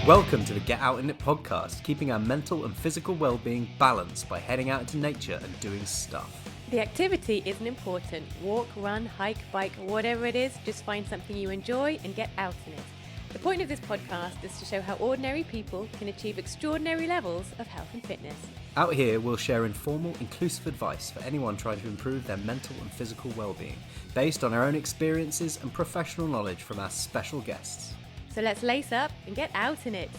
Welcome to the Get Out In It podcast, keeping our mental and physical well-being balanced by heading out into nature and doing stuff. The activity isn't important. Walk, run, hike, bike, whatever it is, just find something you enjoy and get out in it. The point of this podcast is to show how ordinary people can achieve extraordinary levels of health and fitness. Out here, we'll share informal, inclusive advice for anyone trying to improve their mental and physical well-being, based on our own experiences and professional knowledge from our special guests. So let's lace up and get out in it.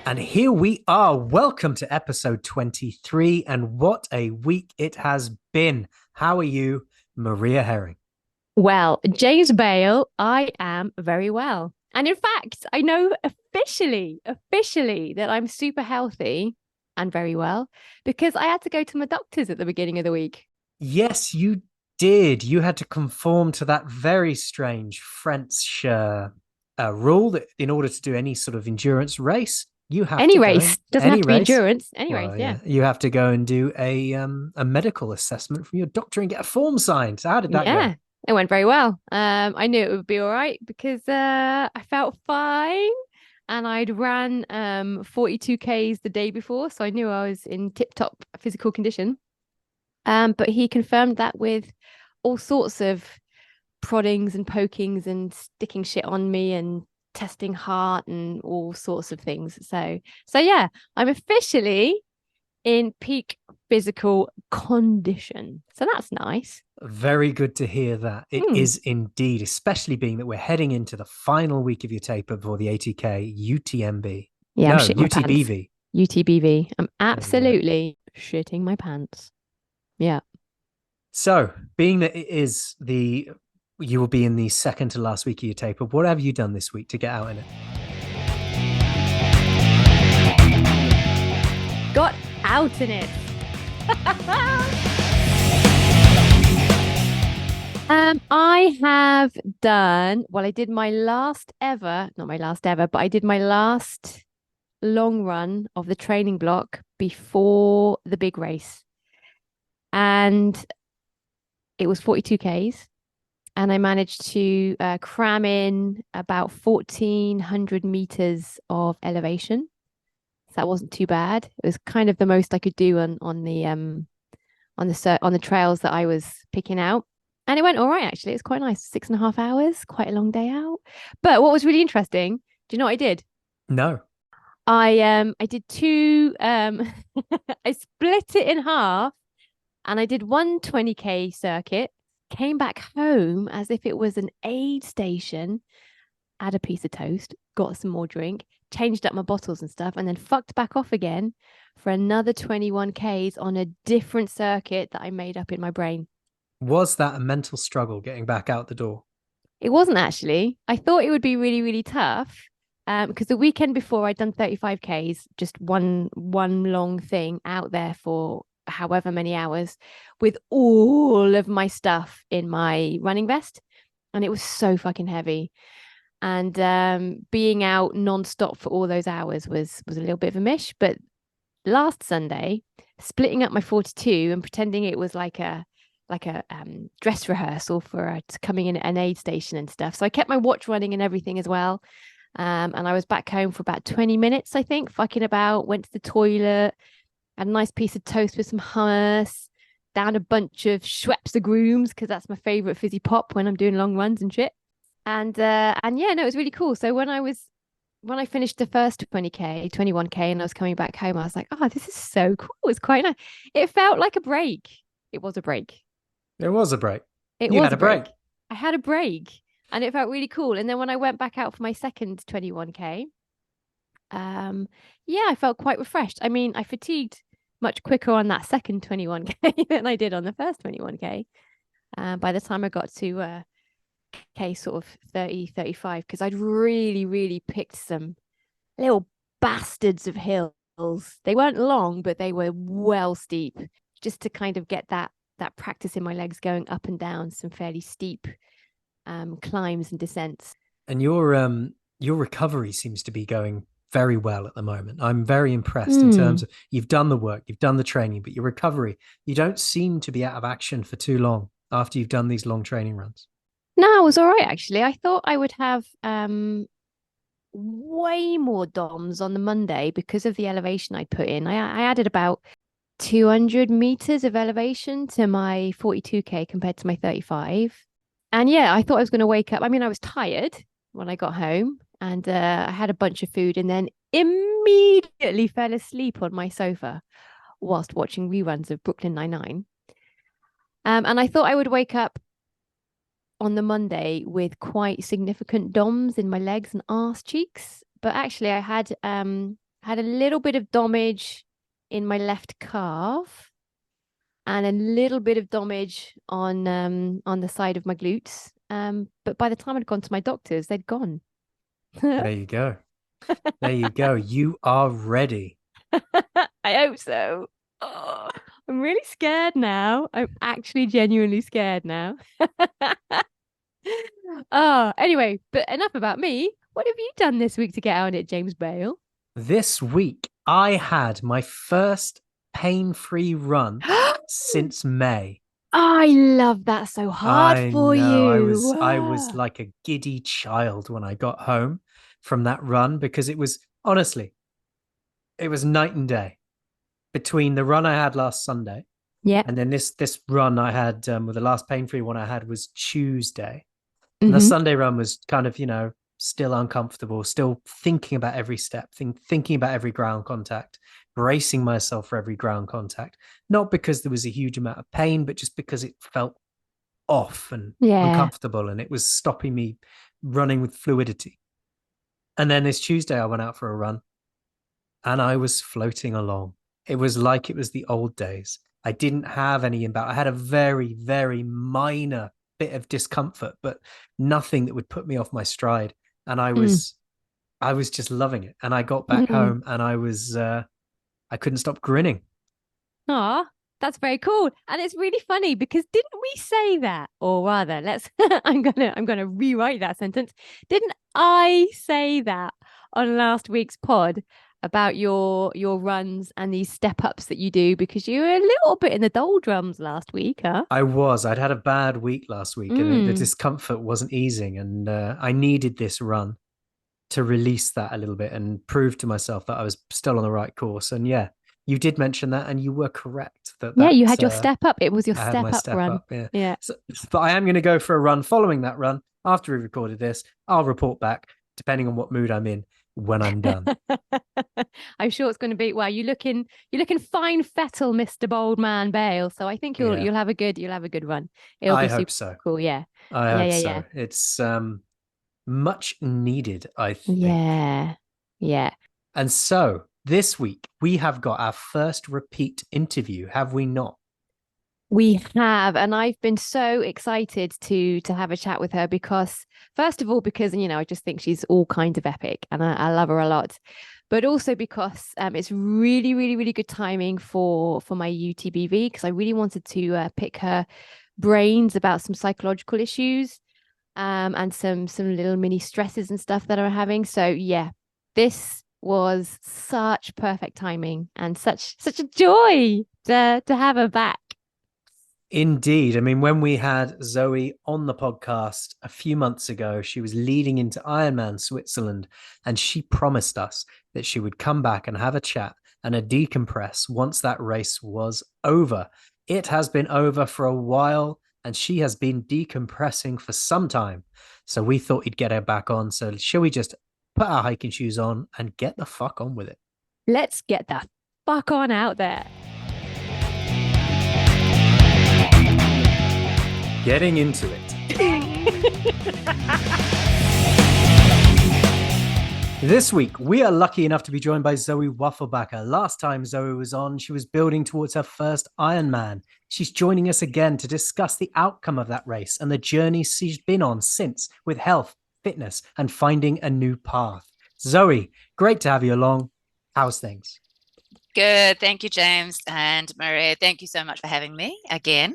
And here we are. Welcome to episode 23. And what a week it has been. How are you, Maria Herring? Well, James Bale, I am very well. And in fact, I know officially that I'm super healthy and very well because I had to go to my doctors at the beginning of the week. Yes, you did. You had to conform to that very strange French rule that in order to do any sort of endurance race, you have any to race doesn't have to be endurance. Any race, yeah. You have to go and do a medical assessment from your doctor and get a form signed. So how did that go? It went very well. I knew it would be all right because I felt fine and I'd ran 42 Ks the day before. So I knew I was in tip-top physical condition. But he confirmed that with all sorts of proddings and pokings and sticking shit on me and testing heart and all sorts of things. So yeah, I'm officially in peak physical condition. So that's nice. Very good to hear that. It is indeed, especially being that we're heading into the final week of your taper before the 80K UTMB. Yeah, no, UTBV. UTBV. I'm absolutely shitting my pants. Yeah. So, being that you will be in the second to last week of your taper, what have you done this week to get out in it? Got out in it. I have done, I did my last long run of the training block before the big race. And it was 42 Ks. And I managed to cram in about 1,400 meters of elevation. So that wasn't too bad. It was kind of the most I could do on the trails that I was picking out. And it went all right, actually. It's quite nice. 6.5 hours, quite a long day out. But what was really interesting, do you know what I did? No. I did two, I split it in half and I did one 20K circuit, came back home as if it was an aid station, had a piece of toast, got some more drink, changed up my bottles and stuff, and then fucked back off again for another 21 Ks on a different circuit that I made up in my brain. Was that a mental struggle getting back out the door? It wasn't actually. I thought it would be really, really tough because the weekend before I'd done 35 Ks, just one long thing out there for however many hours with all of my stuff in my running vest. And it was so fucking heavy. And being out nonstop for all those hours was a little bit of a mish. But last Sunday, splitting up my 42 and pretending it was like a dress rehearsal for coming in at an aid station and stuff. So I kept my watch running and everything as well. And I was back home for about 20 minutes, I think, fucking about, went to the toilet, had a nice piece of toast with some hummus, down a bunch of Schweppes grooms because that's my favorite fizzy pop when I'm doing long runs and shit. And yeah, no, it was really cool. So when I finished the first 20K, 21K, and I was coming back home, I was like, oh, this is so cool. It's quite nice. It felt like a break. It was a break. There was a break. You had a break. I had a break and it felt really cool. And then when I went back out for my second 21K, yeah, I felt quite refreshed. I mean, I fatigued much quicker on that second 21K than I did on the first 21K. By the time I got to K sort of 30, 35, because I'd really, really picked some little bastards of hills. They weren't long, but they were well steep, just to kind of get that practice in my legs going up and down some fairly steep climbs and descents. And your recovery seems to be going very well at the moment. I'm very impressed in terms of you've done the work, you've done the training, but your recovery, you don't seem to be out of action for too long after you've done these long training runs. No, it was all right, actually. I thought I would have way more DOMs on the Monday because of the elevation I'd put in. I added about 200 meters of elevation to my 42K compared to my 35. And yeah, I thought I was going to wake up. I mean, I was tired when I got home and I had a bunch of food and then immediately fell asleep on my sofa whilst watching reruns of Brooklyn Nine-Nine. And I thought I would wake up on the Monday with quite significant DOMs in my legs and arse cheeks. But actually I had a little bit of domage in my left calf and a little bit of domage on the side of my glutes. But by the time I'd gone to my doctors, they'd gone. There you go. There you go. You are ready. I hope so. Oh, I'm really scared now. I'm actually genuinely scared now. Oh, anyway, but enough about me. What have you done this week to get on it, James Bale? This week, I had my first pain-free run since May. I love that so hard I for know. you. I was like a giddy child when I got home from that run because it was honestly, it was night and day between the run I had last Sunday Yep. and then this run I had with the last pain-free one I had was Tuesday. And the Mm-hmm. Sunday run was kind of, still uncomfortable, still thinking about every step, thinking about every ground contact, bracing myself for every ground contact. Not because there was a huge amount of pain, but just because it felt off and Yeah. uncomfortable and it was stopping me running with fluidity. And then this Tuesday, I went out for a run and I was floating along. It was like it was the old days. I didn't have any imbalance. I had a very, very minor bit of discomfort, but nothing that would put me off my stride. And Mm. I was just loving it. And I got back Mm. home and I couldn't stop grinning. Aw, that's very cool. And it's really funny because didn't we say that? Or rather, let's I'm gonna rewrite that sentence. Didn't I say that on last week's pod about your runs and these step ups that you do because you were a little bit in the doldrums last week, huh? I'd had a bad week last week and the Mm. discomfort wasn't easing. And I needed this run to release that a little bit and prove to myself that I was still on the right course. And yeah, you did mention that, and you were correct Yeah, you had your step up. It was your I had my step up step run. up. Yeah, Yeah. so, but I am going to go for a run. Following that run, after we recorded this, I'll report back depending on what mood I'm in when I'm done. I'm sure it's going to be well. You're looking fine fettle, Mr. Boldman Bale. So I think you'll Yeah, you'll have a good run. It'll I be hope super so. cool. Yeah, I yeah, hope yeah, yeah, so. It's much needed, I think. yeah, yeah. And so this week we have got our first repeat interview, have we not? We have, and I've been so excited to have a chat with her because, first of all, because I just think she's all kinds of epic, and I love her a lot. But also because it's really, really, really good timing for my UTBV because I really wanted to pick her brains about some psychological issues and some little mini stresses and stuff that I'm having. So yeah, this was such perfect timing and such a joy to have her back. Indeed. I mean, when we had Zoe on the podcast a few months ago, she was leading into Ironman Switzerland, and she promised us that she would come back and have a chat and a decompress once that race was over. It has been over for a while, and she has been decompressing for some time. So we thought we'd get her back on. So shall we just put our hiking shoes on and get the fuck on with it? Let's get the fuck on out there. Getting into it. This week, we are lucky enough to be joined by Zoe Wafelbakker. Last time Zoe was on, she was building towards her first Ironman. She's joining us again to discuss the outcome of that race and the journey she's been on since with health, fitness, and finding a new path. Zoe, great to have you along. How's things? Good. Thank you, James and Maria. Thank you so much for having me again.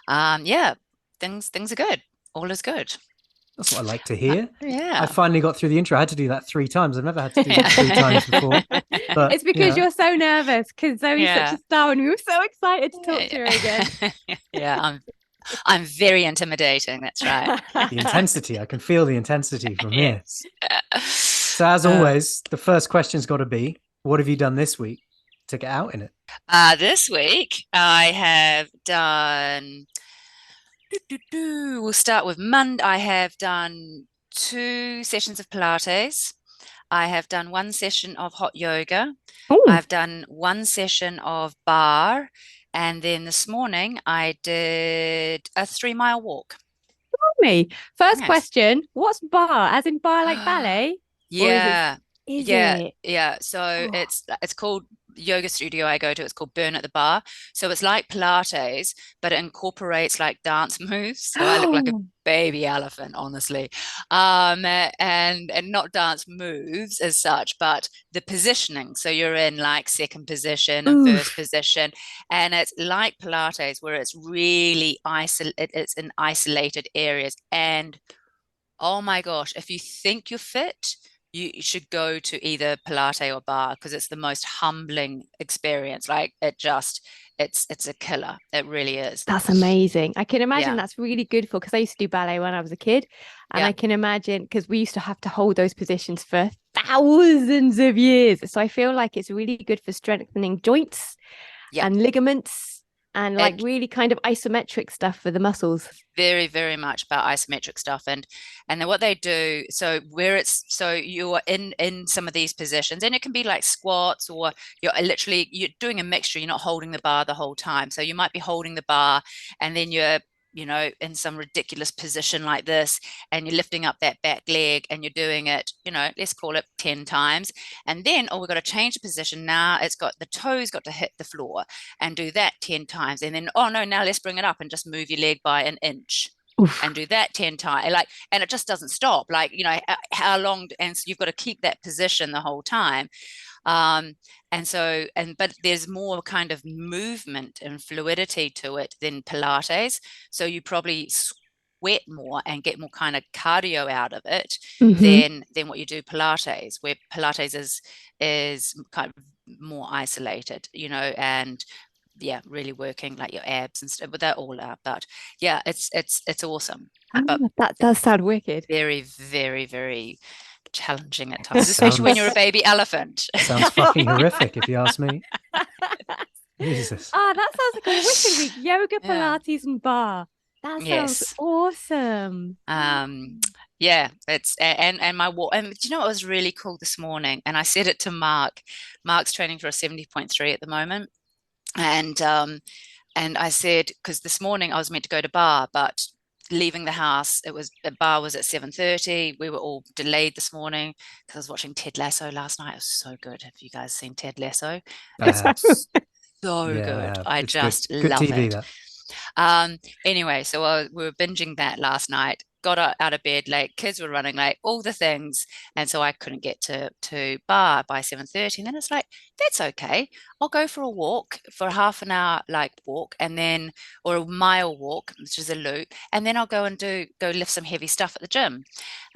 Yeah, things are good. All is good. That's what I like to hear. Yeah. I finally got through the intro. I had to do that 3 times. I've never had to do that 3 times before. But It's because you're so nervous because Zoe's such a star and we were so excited to talk to her again. Yeah, I'm very intimidating. That's right. the intensity, I can feel the intensity from here. So as Uh, always, the first question's got to be, what have you done this week to get out in it? this week I have done. We'll start with Monday. I have done 2 sessions of Pilates. I have done 1 session of hot yoga. Oh, I've done 1 session of bar. And then this morning I did a 3 mile walk. me. First Yes. question, what's bar? As in bar like ballet? Or Yeah. is Yeah. it? Yeah. So Oh, it's called yoga studio I go to. It's called Burn at the Bar. So it's like Pilates, but it incorporates like dance moves. So I look like a oh, baby elephant, honestly. And not dance moves as such, but the positioning. So you're in like second position and first oof. position, and it's like Pilates where it's really it's in isolated areas. And oh my gosh, if you think you're fit, you should go to either Pilates or bar because it's the most humbling experience. Like it's a killer. It really is. That's amazing. I can imagine Yeah. that's really good for because I used to do ballet when I was a kid. And Yeah. I can imagine because we used to have to hold those positions for thousands of years. So I feel like it's really good for strengthening joints Yeah. and ligaments and like It really kind of isometric stuff for the muscles. very, very much about isometric stuff. And then what they do, so where it's so you're in some of these positions, and it can be like squats or you're doing a mixture. You're not holding the bar the whole time. So you might be holding the bar and then you're in some ridiculous position like this, and you're lifting up that back leg and you're doing it, let's call it 10 times. And then, oh, we've got to change the position. Now it's got the toes got to hit the floor and do that 10 times. And then, oh no, now let's bring it up and just move your leg by an inch Oof. and do that 10 times. And it just doesn't stop. How long, and so you've got to keep that position the whole time. But there's more kind of movement and fluidity to it than Pilates. So you probably sweat more and get more kind of cardio out of it Hmm. than what you do Pilates, where Pilates is kind of more isolated, and yeah, really working like your abs and stuff, but they're all out. But yeah, it's awesome. But That does sound wicked. very, very, very challenging at It times, especially when you're a sounds baby elephant. sounds fucking horrific if you ask me. Jesus. That sounds like a wicked week. Yoga, Yeah. Pilates, and bar. That sounds Yes. awesome. Um, yeah, and my walk. And do you know what was really cool this morning? And I said it to Mark. Mark's training for a 70.3 at the moment. And I said, because this morning I was meant to go to bar, but leaving the house, the bar was at 7:30. We were all delayed this morning because I was watching Ted Lasso last night. It was so good. Have you guys seen Ted Lasso? I It's have. so Yeah, I good. have. I It's good. just Good love TV, it. that. Anyway, so we were binging that last night. Got out of bed late. Kids were running late. All the things, and so I couldn't get to bar by 7:30. And then it's like, that's okay. I'll go for a walk for a half an hour, like walk, and then or a mile walk, which is a loop, and then I'll go lift some heavy stuff at the gym.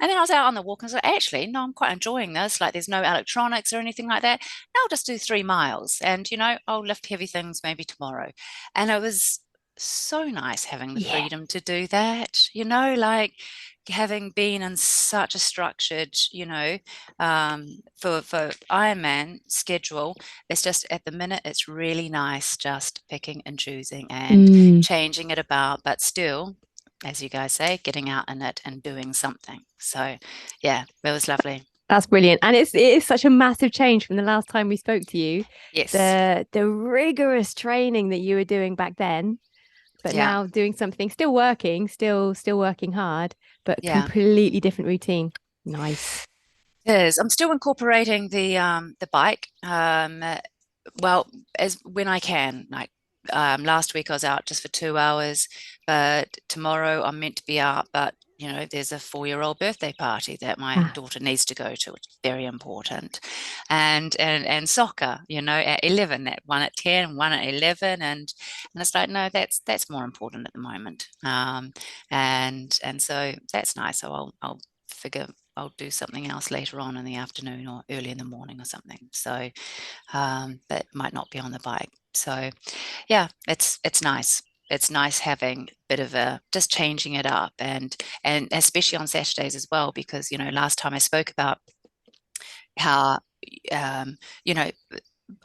And then I was out on the walk and I was like, actually, no, I'm quite enjoying this. Like, there's no electronics or anything like that. Now I'll just do 3 miles, and I'll lift heavy things maybe tomorrow. And it was so nice having the Yeah. freedom to do that, like having been in such a structured, for Ironman schedule. It's just at the minute, it's really nice just picking and choosing and Mm. changing it about, but still, as you guys say, getting out in it and doing something. So yeah, it was lovely. That's brilliant. And it is such a massive change from the last time we spoke to you. Yes. The rigorous training that you were doing back then, but Yeah. now doing something, still working hard, but Yeah. completely different routine. Nice. It is. I'm still incorporating the bike. Well, as when I can. Like last week I was out just for 2 hours, but tomorrow I'm meant to be out. But there's a 4-year-old birthday party that my Ah, daughter needs to go to, which is very important. And soccer, at 11, that one at 10, one at 11, and it's like, no, that's more important at the moment. And so that's nice. So I'll figure I'll do something else later on in the afternoon or early in the morning or something. So that might not be on the bike. So yeah, it's nice. It's nice having a bit of a just changing it up, and especially on Saturdays as well, because last time I spoke about how, you know,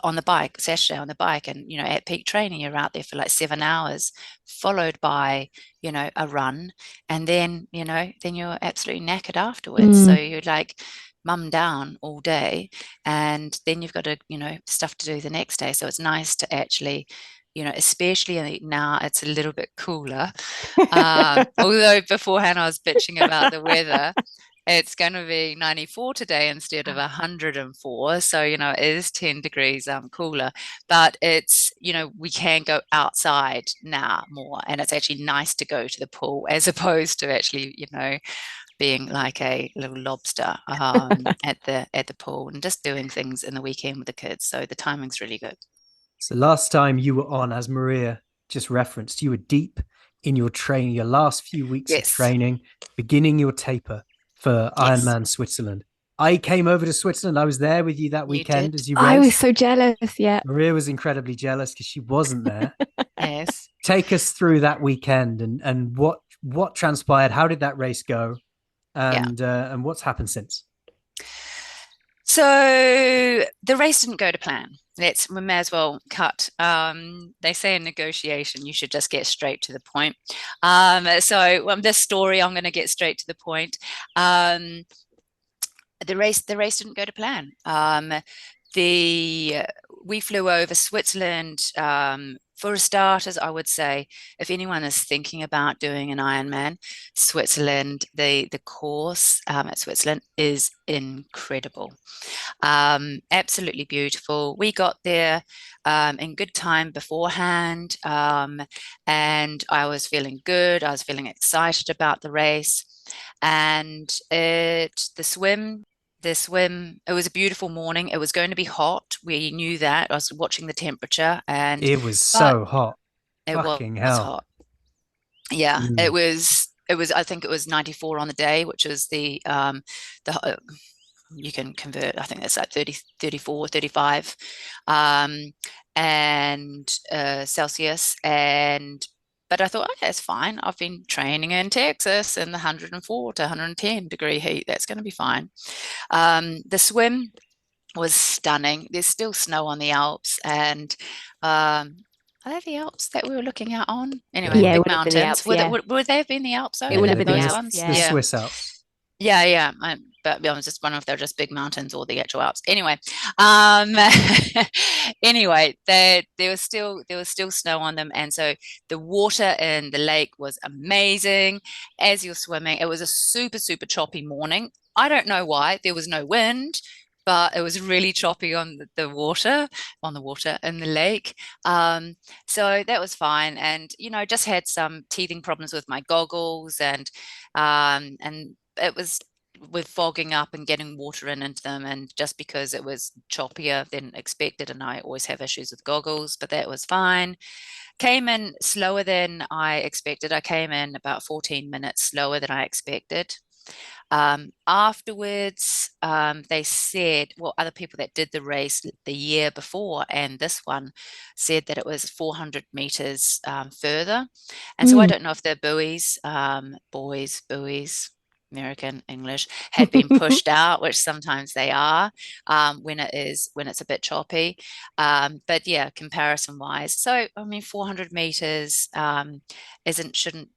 on the bike, Saturday on the bike, and at peak training, you're out there for like 7 hours, followed by a run, and then you're absolutely knackered afterwards. So Mm. you're like mum down all day, and then you've got to stuff to do the next day. So it's nice to actually, especially now it's a little bit cooler. Although beforehand I was bitching about the weather, it's going to be 94 today instead of 104. So, it is 10 degrees cooler, but we can go outside now more. And it's actually nice to go to the pool as opposed to actually, being like a little lobster at the pool and just doing things in the weekend with the kids. So the timing's really good. So last time you were on, as Maria just referenced, you were deep in your training, your last few weeks of Yes. training, beginning your taper for Yes. Ironman Switzerland. I came over to Switzerland. I was there with you that You weekend did. as you I was raced. so jealous. Yeah. Maria was incredibly jealous because she wasn't there. Yes. Take us through that weekend and what transpired. How did that race go? Yeah. And what's happened since? So the race didn't go to plan. We may as well cut. They say in negotiation, you should just get straight to the point. So this story, I'm going to get straight to the point. The race didn't go to plan. We flew over Switzerland. For starters, I would say if anyone is thinking about doing an Ironman, Switzerland, the course at Switzerland is incredible. Absolutely beautiful. We got there in good time beforehand, and I was feeling good. I was feeling excited about the race, and the swim, it was a beautiful morning. It was going to be hot. We knew that. I was watching the temperature, It was but so hot. it Fucking was hell. hot. Yeah, Mm. I think it was 94 on the day, which is the you can convert, I think that's like 30, 34, 35 and Celsius. But I thought, okay, it's fine. I've been training in Texas in the 104 to 110 degree heat. That's going to be fine. The swim was stunning. There's still snow on the Alps, and are they the Alps that we were looking out on? Anyway, Yeah, it big would have been the mountains. Alps. Yeah. Would they have been the Alps though? It would have They'd been the been Those Alps. ones? the Yeah. Yeah. Swiss Alps. Yeah. But I was just wondering if they're just big mountains or the actual Alps. Anyway, um, anyway, there was still snow on them, and so the water in the lake was amazing. As you're swimming, it was a super super choppy morning. I don't know why. There was no wind, but it was really choppy on the water in the lake. So that was fine, and just had some teething problems with my goggles, and it was with fogging up and getting water into them, and just because it was choppier than expected, and I always have issues with goggles, but that was fine. Came in slower than I expected. I came in about 14 minutes slower than I expected. Afterwards, they said, well, other people that did the race the year before and this one said that it was 400 meters further. And so I don't know if the buoys, American English, had been pushed out, which sometimes they are when it's a bit choppy. But yeah, comparison wise, so I mean, 400 meters shouldn't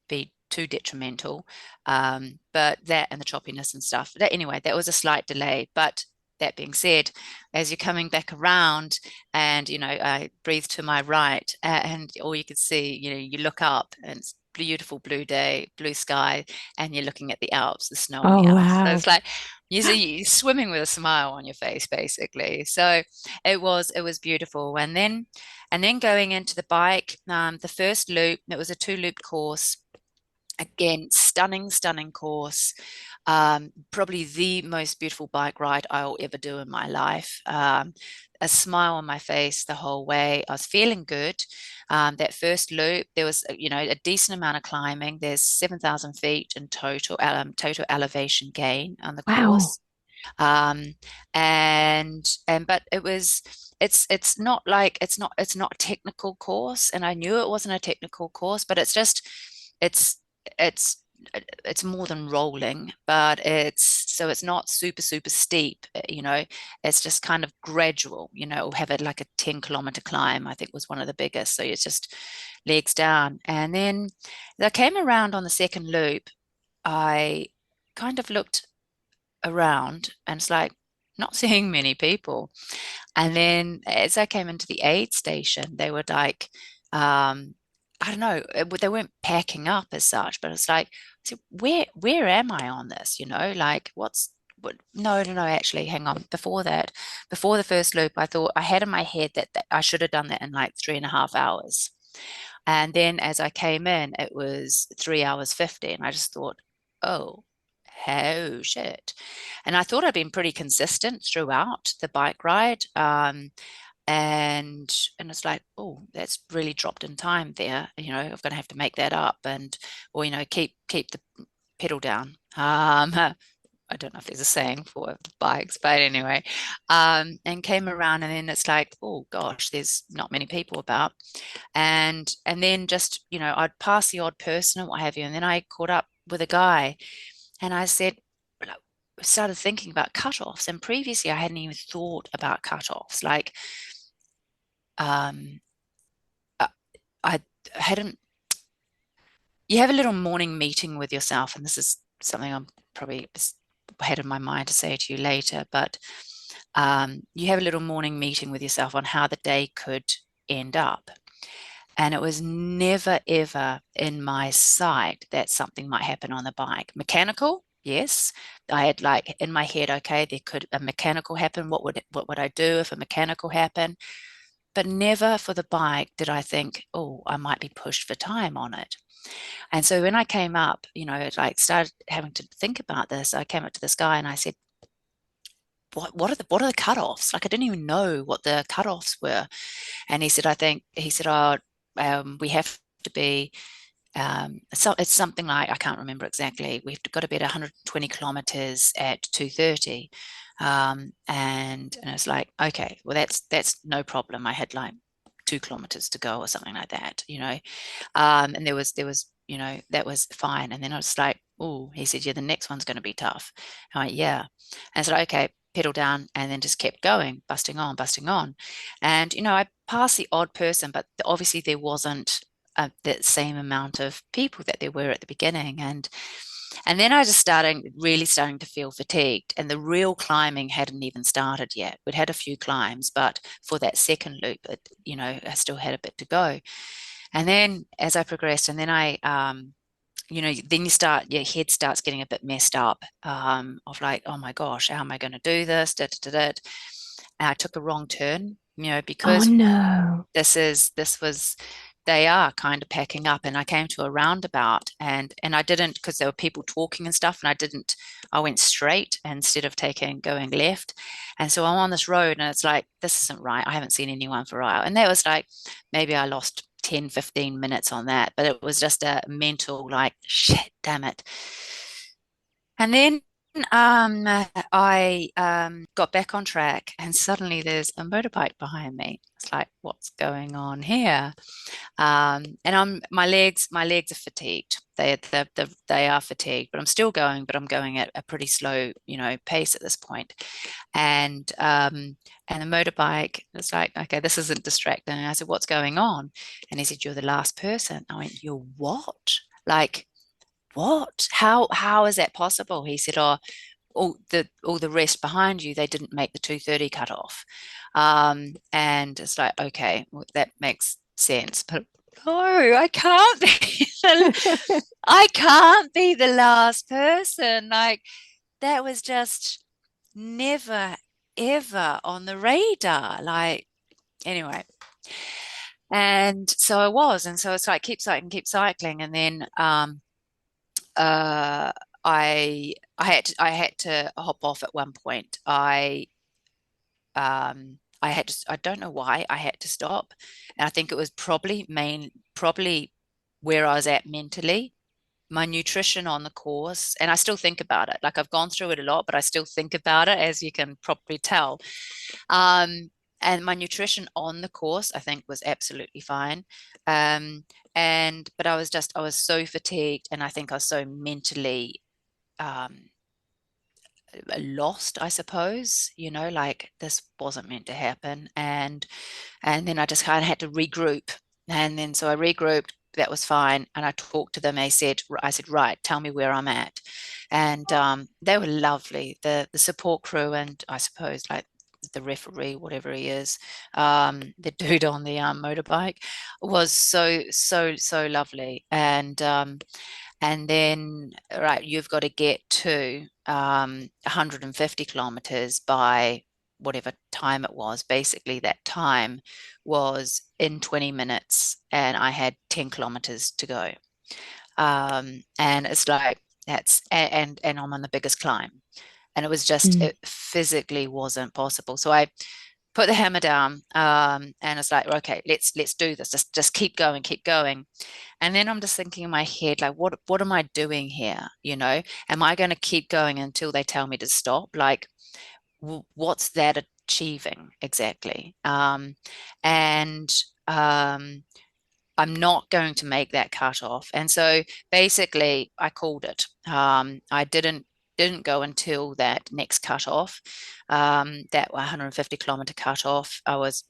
be too detrimental. But that and the choppiness and stuff. Anyway, that was a slight delay. But that being said, as you're coming back around and, I breathe to my right and all you could see, you look up and it's beautiful blue day, blue sky, and you're looking at the Alps, the snow on Oh, the Alps. So wow. it's like you're swimming with a smile on your face, basically. So it was beautiful. And then going into the bike, the first loop, it was a 2-loop course. Again, stunning course. Probably the most beautiful bike ride I'll ever do in my life. A smile on my face the whole way. I was feeling good. That first loop, there was, a decent amount of climbing. There's 7,000 feet in total elevation gain on the Wow. course. Um, but it's not a technical course, and I knew it wasn't a technical course, but it's it's it's more than rolling, but it's so it's not super, super steep, it's just kind of gradual, we'll have it like a 10-kilometer climb, I think was one of the biggest. So it's just legs down. And then as I came around on the second loop, I kind of looked around and it's like not seeing many people. And then as I came into the aid station, they were like, I don't know, they weren't packing up as such, but it's like, so where am I on this? Like no, actually, hang on. Before the first loop, I thought I had in my head that I should have done that in like 3.5 hours. And then as I came in, it was 3 hours 50. And I just thought, oh shit. And I thought I'd been pretty consistent throughout the bike ride. And it's like, oh, that's really dropped in time there. I'm going to have to make that up or keep the pedal down. I don't know if there's a saying for bikes, but anyway, and came around and then it's like, oh gosh, there's not many people about. And then just, I'd pass the odd person and what have you. And then I caught up with a guy and I said, started thinking about cutoffs. And previously I hadn't even thought about cutoffs. Like, I hadn't, you have a little morning meeting with yourself, and this is something I'm probably ahead of my mind to say to you later, but you have a little morning meeting with yourself on how the day could end up. And it was never, ever in my sight that something might happen on the bike. Mechanical, yes. I had like in my head, okay, there could a mechanical happen. What would I do if a mechanical happened? But never for the bike did I think, oh, I might be pushed for time on it. And so when I came up, like started having to think about this, I came up to this guy and I said, what are the cutoffs? Like I didn't even know what the cutoffs were. And he said, oh, we have to be, so it's something like, I can't remember exactly. We've got to be at 120 kilometers at 2:30. And it's like, okay, well, that's no problem. I had like 2 kilometers to go or something like that, and there was, that was fine. And then I was like, oh, he said, yeah, the next one's going to be tough. I went, yeah. And I said, okay, pedal down, and then just kept going, busting on. And, I passed the odd person, but obviously there wasn't that same amount of people that there were at the beginning. And then I just really starting to feel fatigued, and the real climbing hadn't even started yet. We'd had a few climbs, but for that second loop, I still had a bit to go. And then as I progressed, and then then your head starts getting a bit messed up, of like, oh my gosh, how am I going to do this? And I took a wrong turn, because Oh no. they are kind of packing up, and I came to a roundabout, and I didn't, because there were people talking and stuff, and I went straight instead of going left. And so I'm on this road and it's like, this isn't right. I haven't seen anyone for a while. And that was like, maybe I lost 10-15 minutes on that, but it was just a mental like, shit, damn it. And then I got back on track, and suddenly there's a motorbike behind me. It's like, what's going on here? And my legs are fatigued. They are fatigued, but I'm still going, but I'm going at a pretty slow, pace at this point. And the motorbike was like, okay, this isn't distracting. And I said, what's going on? And he said, you're the last person. I went, you're what? Like, what? How is that possible? He said, oh, all the rest behind you, they didn't make the 2:30 cutoff. And it's like, okay, well, that makes sense, but no, I can't be I can't be the last person. Like, that was just never ever on the radar. Like, anyway. And so I was, and so it's like keep cycling, and then uh I had to hop off at one point. I don't know why I had to stop. And I think it was probably where I was at mentally. My nutrition on the course, and I still think about it. Like, I've gone through it a lot, but I still think about it, as you can probably tell. And my nutrition on the course, I think, was absolutely fine. But I was so fatigued, and I think I was so mentally lost, I suppose, like this wasn't meant to happen. And then I just kind of had to regroup. And then so I regrouped, that was fine. And I talked to them. I said, right, tell me where I'm at. And they were lovely, the support crew, and I suppose like the referee, whatever he is, the dude on the motorbike was so lovely. And then, right, you've got to get to 150 kilometers by whatever time it was. Basically, that time was in 20 minutes, and I had 10 kilometers to go. And it's like and I'm on the biggest climb, and it was just it physically wasn't possible. So I put the hammer down, and it's like, okay, let's do this. Just keep going, keep going. And then I'm just thinking in my head, like, what am I doing here? Am I going to keep going until they tell me to stop? Like, what's that achieving exactly? And I'm not going to make that cut off. And so basically I called it. I didn't go until that next cut off, that 150-kilometer cut off. I was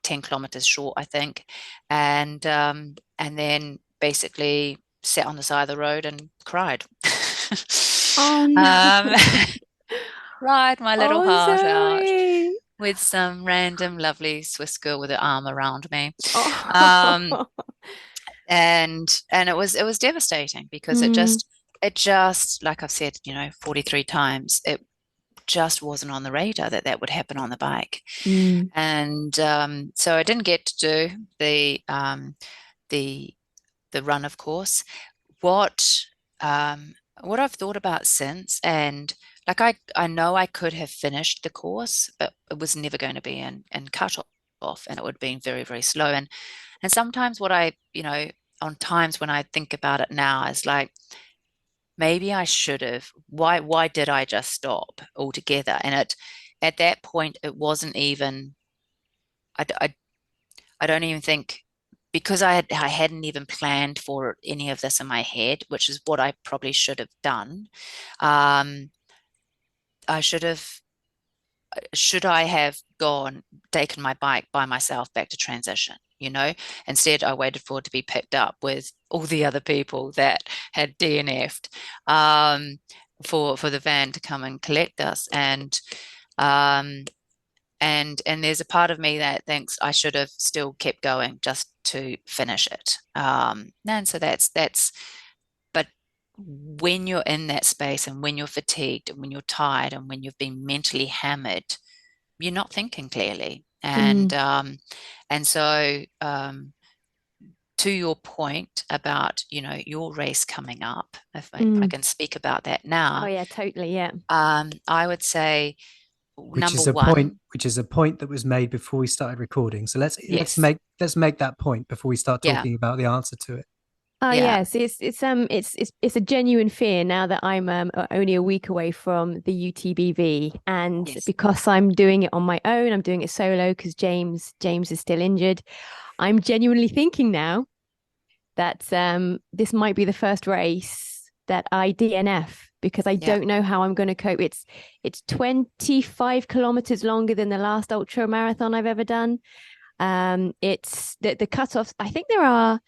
10 kilometers short, I think. And then basically sat on the side of the road and cried. Oh no. Cried my little Oh, heart out Zoe. with some random lovely Swiss girl with her arm around me. Um, Oh. and it was devastating because it just like I've said 43 times, it just wasn't on the radar that would happen on the bike. Mm. And so I didn't get to do the run, of course. What I've thought about since, and like I know I could have finished the course, but it was never going to be in cut off, and it would have been very, very slow. And sometimes what on times when I think about it now is like, maybe I should have. Why did I just stop altogether? And at that point, it wasn't even, I don't even think, because I hadn't even planned for any of this in my head, which is what I probably should have done. I should I have taken my bike by myself back to transition? Instead I waited for it to be picked up with all the other people that had DNF'd, for the van to come and collect us. Um, and there's a part of me that thinks I should have still kept going just to finish it. And so that's but when you're in that space, and when you're fatigued, and when you're tired, and when you've been mentally hammered, you're not thinking clearly. And so to your point about your race coming up, if I can speak about that Oh now, yeah, totally. Yeah. I would say which number is a point one. which is a point that was made before we started recording. So Yes. let's make that point before we start Yeah. talking about the answer to it. Oh Yeah. yes, it's a genuine fear now that I'm only a week away from the UTBV, and Yes. because I'm doing it on my own, I'm doing it solo because James is still injured. I'm genuinely thinking now that this might be the first race that I DNF, because I Yeah. don't know how I'm going to cope. It's 25 kilometers longer than the last ultra marathon I've ever done. It's the cutoffs. I think there are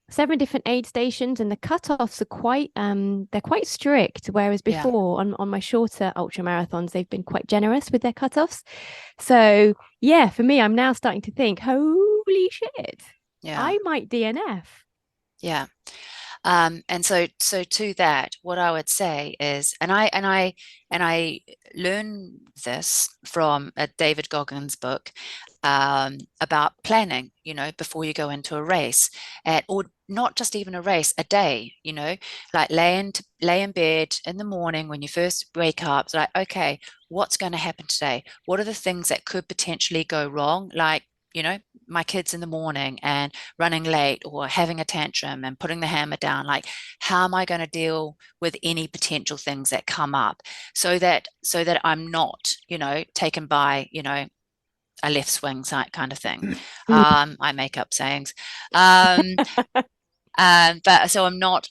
7 different aid stations, and the cutoffs are they're quite strict. Whereas Yeah. before on my shorter ultra marathons, they've been quite generous with their cutoffs. So yeah, for me, I'm now starting to think, holy shit, Yeah. I might DNF. Yeah. And so to that, what I would say is, and I learned this from a David Goggins book, about planning, before you go into a race, or not just even a race, a day, like lay in bed in the morning when you first wake up. It's like, okay, what's going to happen today? What are the things that could potentially go wrong? Like, my kids in the morning and running late, or having a tantrum and putting the hammer down. Like, how am I going to deal with any potential things that come up, so that I'm not, taken by, a left swing side kind of thing. I make up sayings. But so I'm not,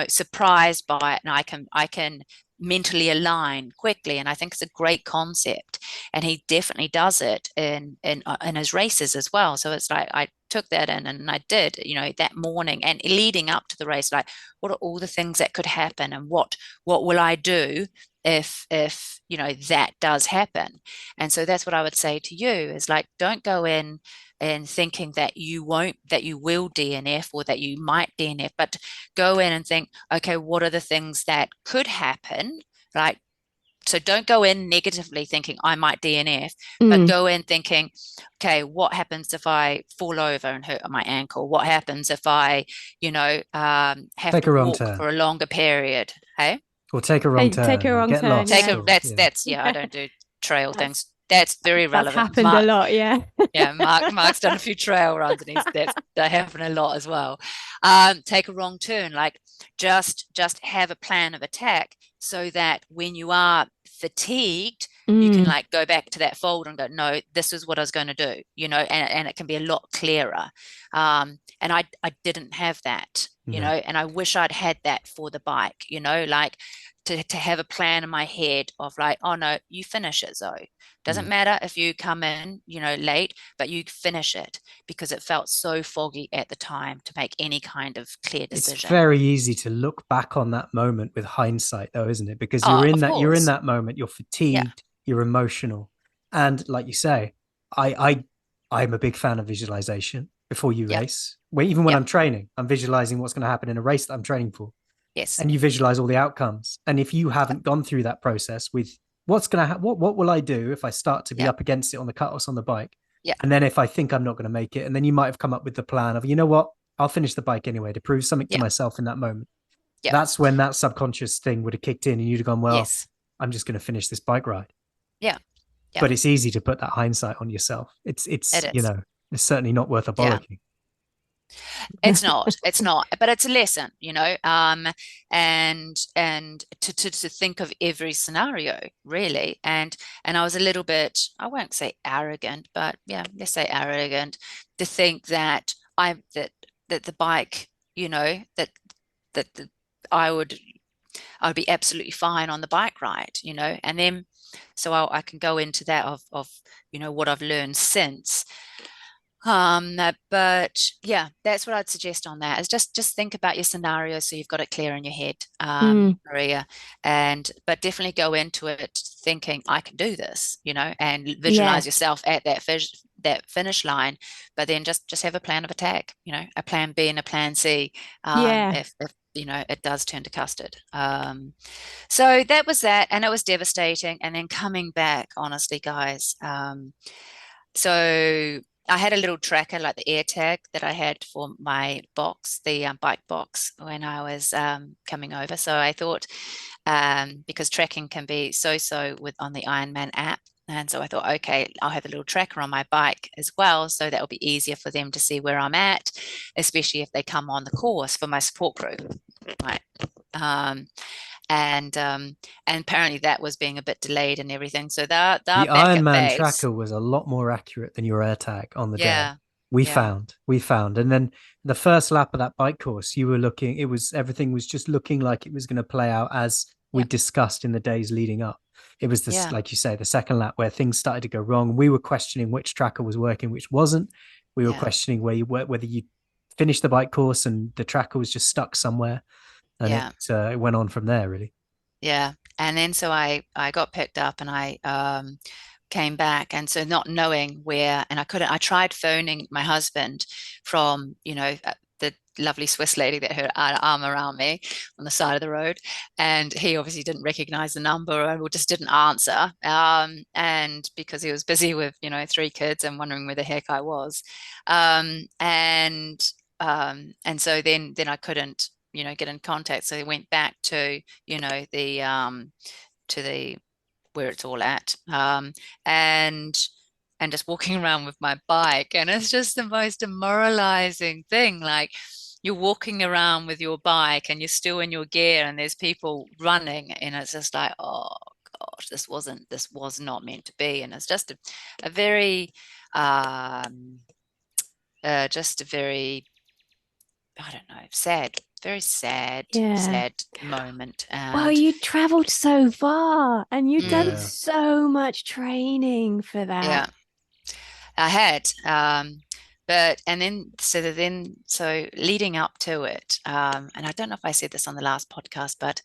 surprised by it, and I can mentally align quickly. And I think it's a great concept, and he definitely does it in his races as well. So it's like I took that in, and I did, that morning and leading up to the race, like, what are all the things that could happen, and what will I do if that does happen? And so that's what I would say to you, is like, don't go in and thinking that you will DNF, or that you might DNF, but go in and think, okay, what are the things that could happen? Like, so don't go in negatively thinking I might DNF, but go in thinking, okay, what happens if I fall over and hurt my ankle? What happens if I, have Take to a wrong walk turn. for a longer period? Hey, or take a wrong turn, take a or wrong get turn, lost. yeah. that's I don't do trail things. That's very That's relevant. happened a lot, yeah. Yeah, Mark's done a few trail runs, and that happen a lot as well. Take a wrong turn, like just have a plan of attack, so that when you are fatigued, you can like go back to that folder and go, no, this is what I was going to do, and it can be a lot clearer. And I didn't have that, and I wish I'd had that for the bike, like to have a plan in my head of like, oh no, you finish it, Zoe. Doesn't matter if you come in, late, but you finish it, because it felt so foggy at the time to make any kind of clear decision. It's very easy to look back on that moment with hindsight, though, isn't it? Because of you're in course. that moment, you're fatigued, you're emotional. And like you say, I'm a big fan of visualization before you race. Even when I'm training, I'm visualizing what's going to happen in a race that I'm training for. Yes. And you visualize all the outcomes. And if you haven't gone through that process with what's going to happen, what will I do if I start to be up against it on the cutoffs on the bike? And then if I think I'm not going to make it, and then you might have come up with the plan of, you know what, I'll finish the bike anyway to prove something to myself in that moment. That's when that subconscious thing would have kicked in, and you'd have gone, well, I'm just going to finish this bike ride. But it's easy to put that hindsight on yourself. It's it's certainly not worth a bollocking. It's not, but it's a lesson, and to think of every scenario, really. And I was a little bit, I won't say arrogant, but yeah, let's say arrogant, to think that that the bike, that I would be absolutely fine on the bike ride, and then so I can go into that of what I've learned since. But yeah, that's what I'd suggest on that, is just think about your scenario, so you've got it clear in your head, Maria, but definitely go into it thinking I can do this, and visualize yourself at that finish line, but then just have a plan of attack, a plan B and a plan C, if it does turn to custard. So that was that, and it was devastating. And then coming back, honestly, guys, so I had a little tracker, like the AirTag, that I had for my box, the bike box, when I was coming over. So I thought, because tracking can be so on the Ironman app, and so I thought, okay, I'll have a little tracker on my bike as well, so that will be easier for them to see where I'm at, especially if they come on the course for my support group, right? And apparently that was being a bit delayed and everything. So that the back at Ironman base tracker was a lot more accurate than your AirTag on the day. We yeah. found, and then the first lap of that bike course, you were looking. Everything was just looking like it was going to play out as we discussed in the days leading up. It was this, like you say, the second lap where things started to go wrong. We were questioning which tracker was working, which wasn't. We were questioning whether you finished the bike course and the tracker was just stuck somewhere, and it went on from there, really. Yeah. And then so I got picked up, and I came back, and so not knowing where, and I tried phoning my husband from, the lovely Swiss lady that had her arm around me on the side of the road, and he obviously didn't recognize the number, or just didn't answer, and because he was busy with 3 kids and wondering where the heck I was, and so then I couldn't get in contact. So they went back to the where it's all at, and just walking around with my bike, and it's just the most demoralizing thing. Like, you're walking around with your bike and you're still in your gear, and there's people running, and it's just like, oh gosh, this was not meant to be. And it's just a very just a very, I don't know, sad very sad, Yeah. sad moment. Well, And you traveled so far and you've done Yeah. so much training for yeah, that. I had. But and then so leading up to it, and I don't know if I said this on the last podcast, but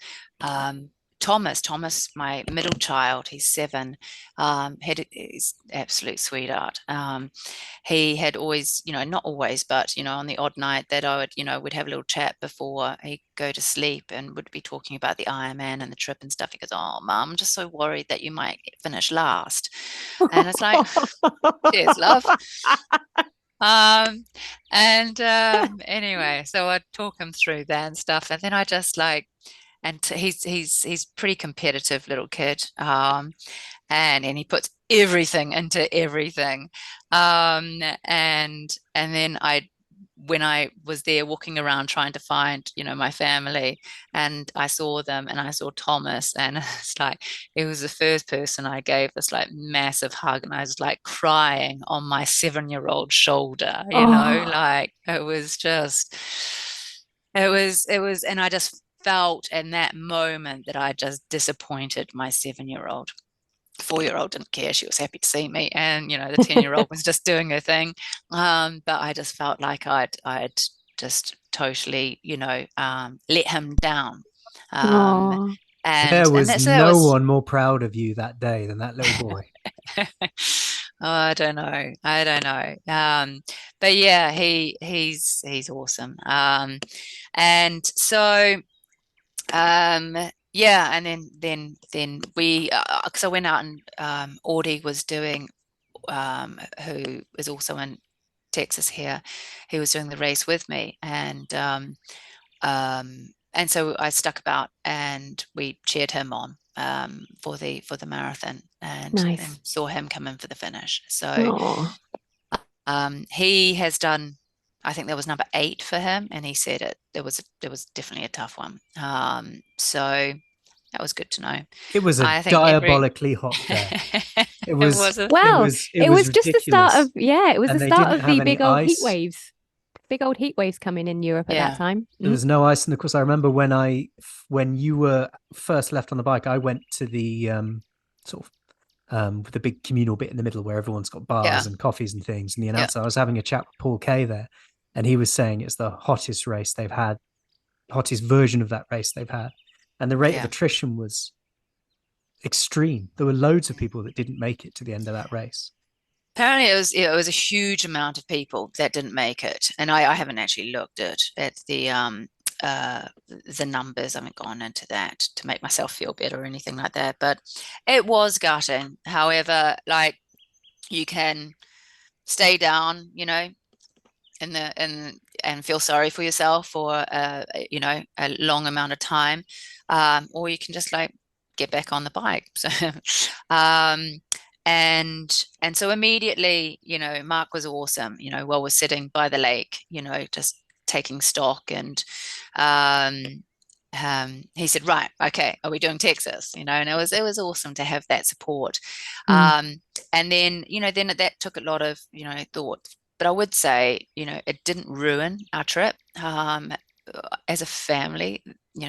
Thomas, my middle child, he's 7, he's absolute sweetheart. He had always, not always, but on the odd night that I would, we'd have a little chat before he'd go to sleep, and would be talking about the Ironman and the trip and stuff. He goes, "Oh, Mum, I'm just so worried that you might finish last," and it's like, "Cheers, love." Um, and anyway, so I'd talk him through that and stuff, and then I just like, and he's pretty competitive little kid, and he puts everything into everything, and then when I was there walking around trying to find, my family, and I saw them and I saw Thomas, and it's like, it was the first person I gave this like massive hug, and I was like crying on my 7-year-old shoulder, Oh, like it was, and I just felt in that moment that I just disappointed my 7-year-old. 4-year-old didn't care. She was happy to see me, and the 10-year-old was just doing her thing. But I just felt like I'd just totally, let him down. Um, oh, and There and was that's that no was one more proud of you that day than that little boy. oh, I don't know. I don't know. But yeah, he's awesome. And so yeah, and then we because I went out, and Audie was doing who is also in Texas here, he was doing the race with me, and so I stuck about, and we cheered him on for the marathon, and nice. saw him come in for the finish. So Oh, he has done, I think that was number 8 for him, and he said it was definitely a tough one. So that was good to know. It was a I think every diabolically hot day. It it was was a it well, was it it was was just the start ridiculous. of, yeah, it was the And they start didn't of have the any big old heat ice. waves. Big old heat waves coming in Europe at that yeah time. There was no ice, and of course I remember when you were first left on the bike, I went to the sort of with the big communal bit in the middle where everyone's got yeah bars and coffees and things. And the yeah announcer, I was having a chat with Paul Kay there, and he was saying it's the hottest race they've had, hottest version of that race they've had. And the rate of yeah. attrition was extreme. There were loads of people that didn't make it to the end of that race. Apparently, it was a huge amount of people that didn't make it, and I haven't actually looked at the numbers. I haven't gone into that to make myself feel better or anything like that. But it was gutting. However, like, you can stay down, in the and feel sorry for yourself for a long amount of time, or you can just like get back on the bike. So um and so immediately, Mark was awesome, while we're sitting by the lake, just taking stock, and um he said, right, okay, are we doing Texas? And it was awesome to have that support. Mm. And then, then that took a lot of, thought. But I would say, it didn't ruin our trip. As a family,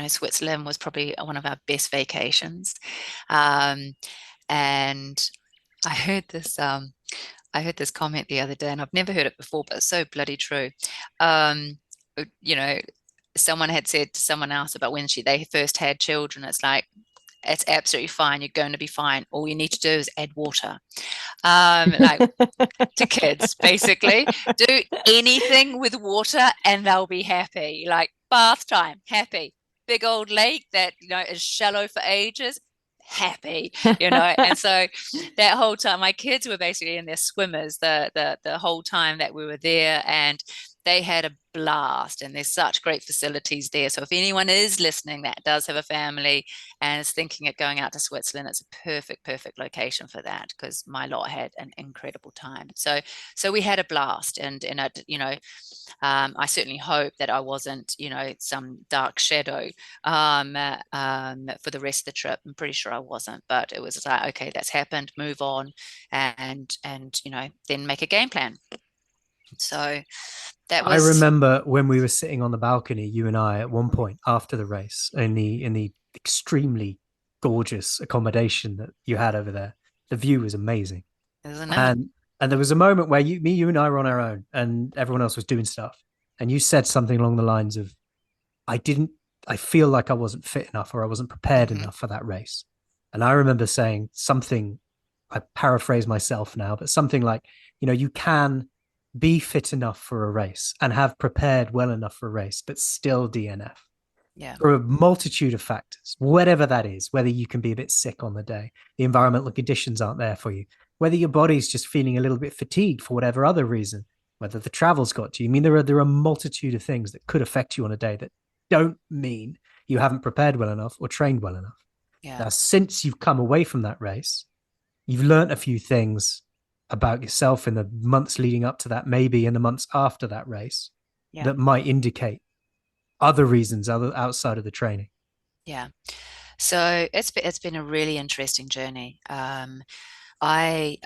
Switzerland was probably one of our best vacations. Um, and I heard this comment the other day, and I've never heard it before, but it's so bloody true. Um, you know, Someone had said to someone else about when they first had children, it's like, it's absolutely fine. You're going to be fine. All you need to do is add water. Like, to kids, basically. Do anything with water and they'll be happy. Like, bath time, happy. Big old lake that, is shallow for ages, happy, And so that whole time, my kids were basically in their swimmers the whole time that we were there, and they had a blast, and there's such great facilities there. So if anyone is listening that does have a family and is thinking of going out to Switzerland, it's a perfect location for that, because my lot had an incredible time. So we had a blast, and I certainly hope that I wasn't, some dark shadow for the rest of the trip. I'm pretty sure I wasn't, but it was like, okay, that's happened, move on, and then make a game plan. So That I was, remember when we were sitting on the balcony, you and I, at one point after the race, in the extremely gorgeous accommodation that you had over there. The view was amazing, isn't it? and there was a moment where you and I were on our own, and everyone else was doing stuff, and you said something along the lines of, "I didn't. I feel like I wasn't fit enough, or I wasn't prepared Hmm. enough for that race." And I remember saying something. I paraphrase myself now, but something like, you can be fit enough for a race and have prepared well enough for a race, but still DNF Yeah. for a multitude of factors, whatever that is, whether you can be a bit sick on the day, the environmental conditions aren't there for you, whether your body's just feeling a little bit fatigued for whatever other reason, whether the travel's got to you. I mean, there are a multitude of things that could affect you on a day that don't mean you haven't prepared well enough or trained well enough. Yeah. Now, since you've come away from that race, you've learned a few things about yourself in the months leading up to that, maybe in the months after that race, Yeah. that might indicate other reasons other outside of the training. Yeah. So it's been a really interesting journey. I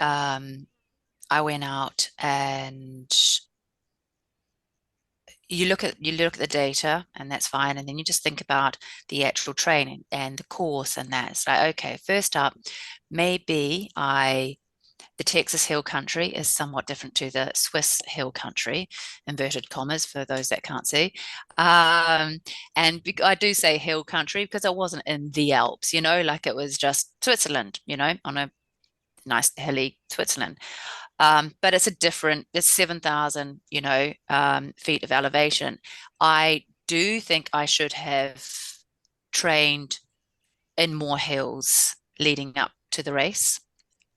I went out and you look at the data and that's fine, and then you just think about the actual training and the course and that. It's like, okay, first up, maybe the Texas Hill Country is somewhat different to the Swiss Hill Country, inverted commas for those that can't see. And I do say Hill Country because I wasn't in the Alps, like it was just Switzerland, on a nice hilly Switzerland. But it's 7,000, feet of elevation. I do think I should have trained in more hills leading up to the race.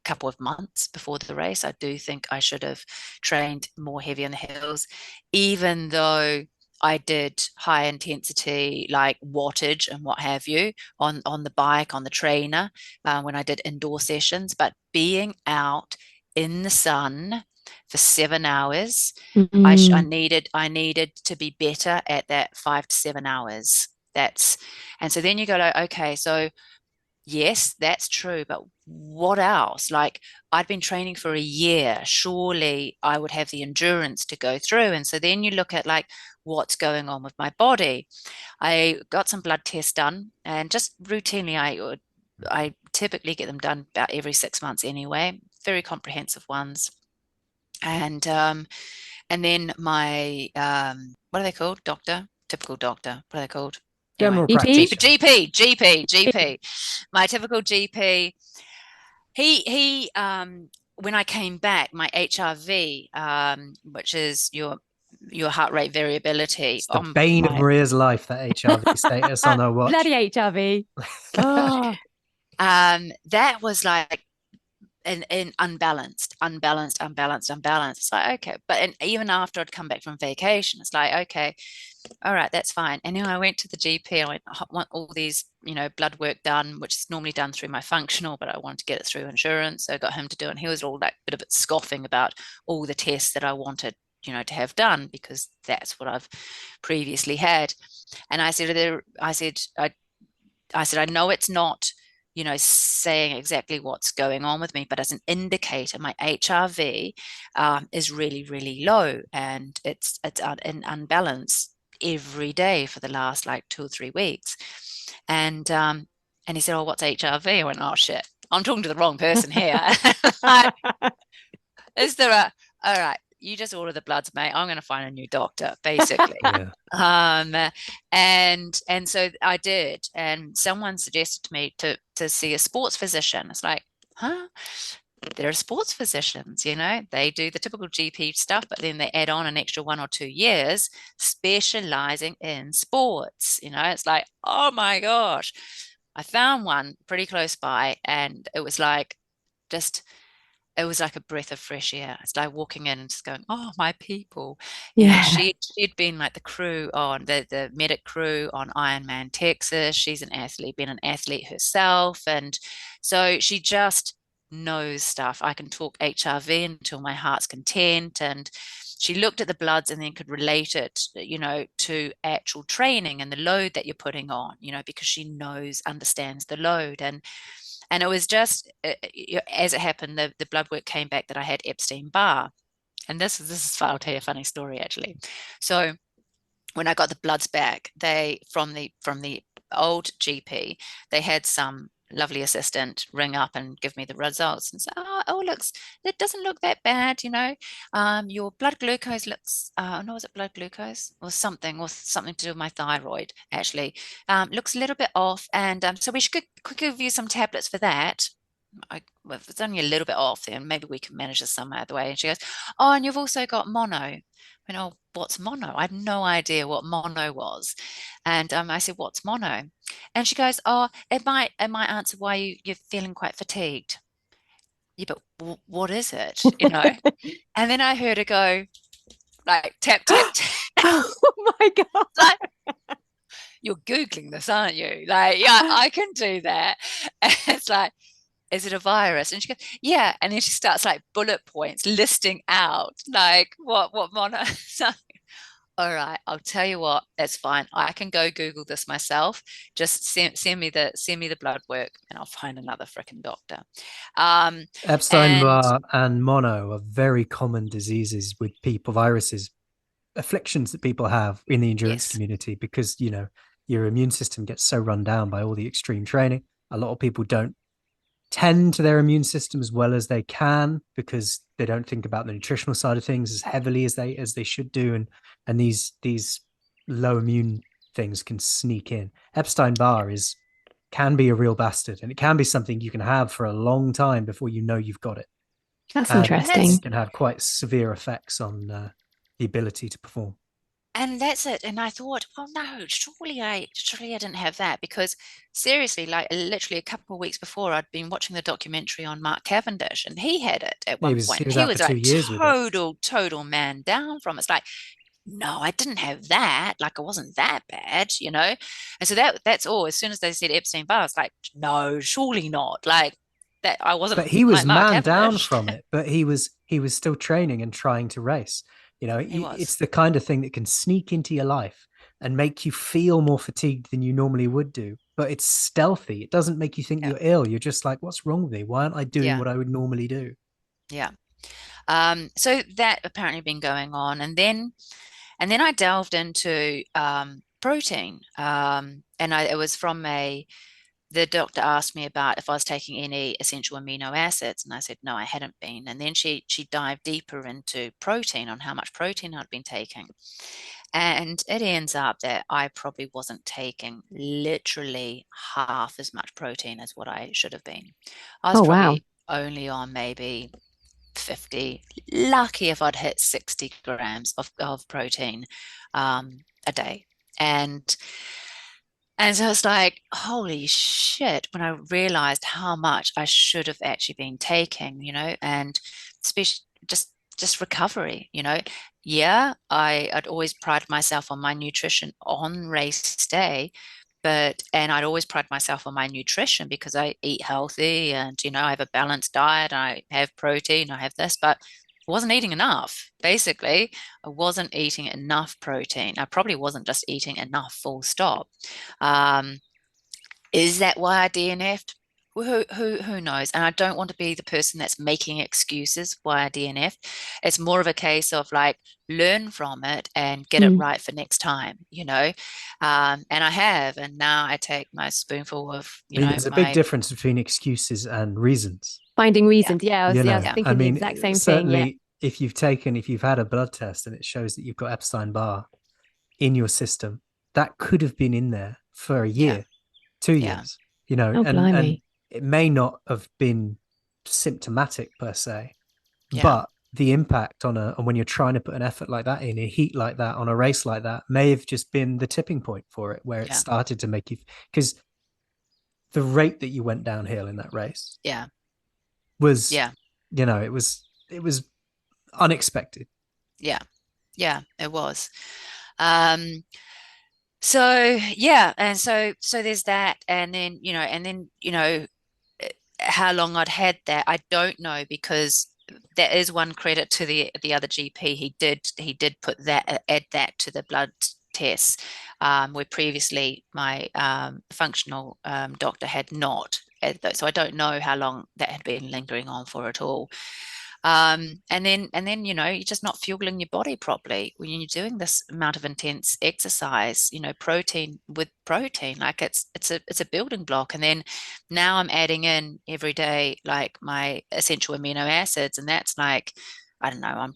Couple of months before the race, I do think I should have trained more heavy on the hills, even though I did high intensity like wattage and what have you on the bike, on the trainer, when I did indoor sessions. But being out in the sun for 7 hours, Mm. I needed to be better at that 5 to 7 hours. And so then you go like, okay, so yes, that's true, but what else? Like, I'd been training for a year. Surely I would have the endurance to go through. And so then you look at like what's going on with my body. I got some blood tests done, and just routinely, I typically get them done about every 6 months anyway. Very comprehensive ones. And then my what are they called? Doctor, typical doctor. What are they called? Anyway, General EP? practitioner. GP. My typical GP. He when I came back, my HRV, which is your heart rate variability It's the on bane of my Maria's life, that HRV status on her watch. Bloody HRV. Oh, that was like in unbalanced. It's like, okay, but and even after I'd come back from vacation, it's like, okay, all right, that's fine. And then I went to the GP. I want all these, blood work done, which is normally done through my functional, but I wanted to get it through insurance. So I got him to do it. And he was all like a bit of it scoffing about all the tests that I wanted, to have done because that's what I've previously had. And I said, I know it's not, saying exactly what's going on with me, but as an indicator, my HRV is really, really low, and it's in unbalance every day for the last like 2 or 3 weeks. And he said, "Oh, what's HRV?" I went, "Oh shit, I'm talking to the wrong person here." Is there all right, you just order the bloods, mate. I'm going to find a new doctor, basically. Yeah. Um, and so I did, and someone suggested to me to see a sports physician. It's like, huh? There are sports physicians, they do the typical GP stuff, but then they add on an extra 1 or 2 years specializing in sports. It's like, oh my gosh. I found one pretty close by, and just it was like a breath of fresh air. It's like walking in and just going, oh, my people. yeah. She'd been like the crew on the medic crew on Ironman Texas. She's an athlete, been an athlete herself. And so she just knows stuff. I can talk HRV until my heart's content. And she looked at the bloods and then could relate it, to actual training and the load that you're putting on, because she understands the load. And it was just, as it happened, the blood work came back that I had Epstein-Barr. And I'll tell you a funny story actually. So when I got the bloods back, they from the old GP, they had some lovely assistant ring up and give me the results and say, oh, it doesn't look that bad, your blood glucose looks, no, was it blood glucose or something to do with my thyroid, actually, looks a little bit off. And so we could give you some tablets for that. Well, if it's only a little bit off, then maybe we can manage this some other way. And she goes, oh, and you've also got mono. I went, oh, what's mono? I had no idea what mono was. And I said, what's mono? And she goes, oh, it might answer why you're feeling quite fatigued. Yeah, but what is it? And then I heard her go, like, tap, tap, tap. Oh my God. Like, you're Googling this, aren't you? Like, yeah, I can do that. And it's like, is it a virus? And she goes, yeah. And then she starts like bullet points listing out like what mono. So, all right, I'll tell you what, that's fine. I can go Google this myself. Just send me the blood work and I'll find another freaking doctor. And Epstein-Barr and mono are very common diseases with people, viruses, afflictions that people have in the endurance yes, community because, your immune system gets so run down by all the extreme training. A lot of people don't tend to their immune system as well as they can because they don't think about the nutritional side of things as heavily as they should do, and these low immune things can sneak in. Epstein-Barr can be a real bastard, and it can be something you can have for a long time before you know you've got it. That's And interesting. it can have quite severe effects on the ability to perform. and that's it. And I thought, well, no, surely I didn't have that, because seriously, like literally a couple of weeks before, I'd been watching the documentary on Mark Cavendish, and he had it at He one was point. he was He out for was 2 years with it. total man down from it. It's like, no, I didn't have that. Like, I wasn't that bad. And so that's all. As soon as they said Epstein-Barr, it's like, no, surely not. Like that, I wasn't But he was like Mark man down Cavendish. from it, but he was still training and trying to race. He was. It's the kind of thing that can sneak into your life and make you feel more fatigued than you normally would do, but it's stealthy. It doesn't make you think Yeah. you're ill. You're just like, what's wrong with me? Why aren't I doing Yeah. what I would normally do? Yeah. So that apparently been going on, and then I delved into protein, it was from the doctor asked me about if I was taking any essential amino acids, and I said no, I hadn't been. And then she dived deeper into protein, on how much protein I'd been taking, and it ends up that I probably wasn't taking literally half as much protein as what I should have been. I was Oh, wow. probably only on maybe 50, lucky if I'd hit 60 grams of protein a day. And so it's like, holy shit, when I realized how much I should have actually been taking, and especially just recovery. Yeah, I'd always prided myself on my nutrition on race day, and I'd always pride myself on my nutrition because I eat healthy, and I have a balanced diet, I have protein, I have this, but I wasn't eating enough. Basically, I wasn't eating enough protein. I probably wasn't just eating enough, full stop. Um, is that why I DNF'd? Who knows? And I don't want to be the person that's making excuses why I DNF'd. It's more of a case of like, learn from it and get it right for next time, and I have, and now I take my spoonful of, There's a big difference between excuses and reasons. Finding yeah, reasons. Yeah, I was Yeah. thinking the exact same thing. Yeah. Certainly, if you've had a blood test and it shows that you've got Epstein-Barr in your system, that could have been in there for a Yeah. year, 2 Yeah. years, Oh, and blimey. it may not have been symptomatic per se, Yeah. but the impact on when you're trying to put an effort like that in a heat like that, on a race like that, may have just been the tipping point for it, where it Yeah. started to make you, because the rate that you went downhill in that race Yeah. was, Yeah. it was unexpected. Yeah. Yeah, it was. So yeah, and so there's that, and then how long I'd had that, I don't know, because that is one credit to the other GP. He did put that, add that to the blood tests, where previously my functional doctor had not. So I don't know how long that had been lingering on for at all. And then you're just not fueling your body properly when you're doing this amount of intense exercise. Protein with protein, like it's a building block. And then now I'm adding in every day like my essential amino acids, and that's like, I don't know, I'm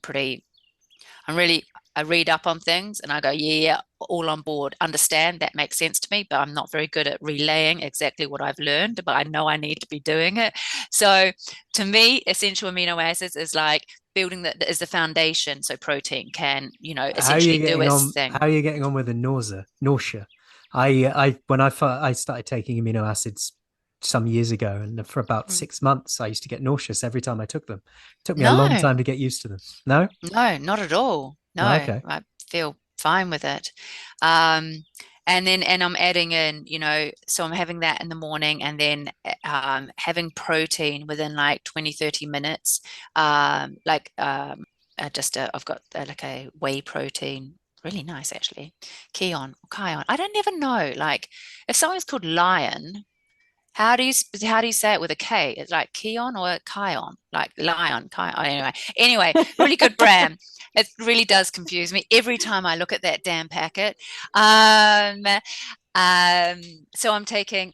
really, I read up on things and I go, yeah, all on board. Understand, that makes sense to me, but I'm not very good at relaying exactly what I've learned, but I know I need to be doing it. So to me, essential amino acids is like building that is the foundation. So protein can, How are you essentially do getting its on? thing. How are you getting on with the nausea? I when I started taking amino acids some years ago, and for about Mm. 6 months, I used to get nauseous every time I took them. It took me a long No, time to get used to them. No? no, not at all. No, Oh, okay. I feel fine with it. Um, and I'm adding in, so I'm having that in the morning, and then having protein within like 20, 30 minutes. Like I've got like a whey protein, really nice actually. Kion. I don't even know. Like if something's called Lion, how do you say it with a K? It's like Keon or Kion, like lion. Kion. Anyway, really good brand. It really does confuse me every time I look at that damn packet. Um, so I'm taking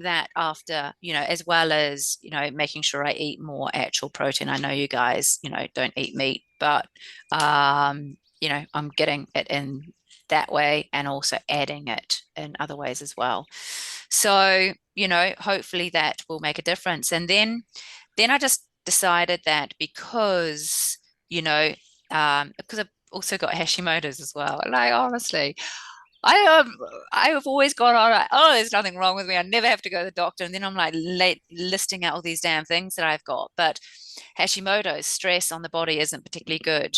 that after, as well as, making sure I eat more actual protein. I know you guys, don't eat meat, but I'm getting it in that way and also adding it in other ways as well. So, hopefully that will make a difference. And then I just decided that because I've also got Hashimoto's as well. Like honestly, I I have always gone on like, oh, there's nothing wrong with me. I never have to go to the doctor. And then I'm like listing out all these damn things that I've got. But Hashimoto's stress on the body isn't particularly good,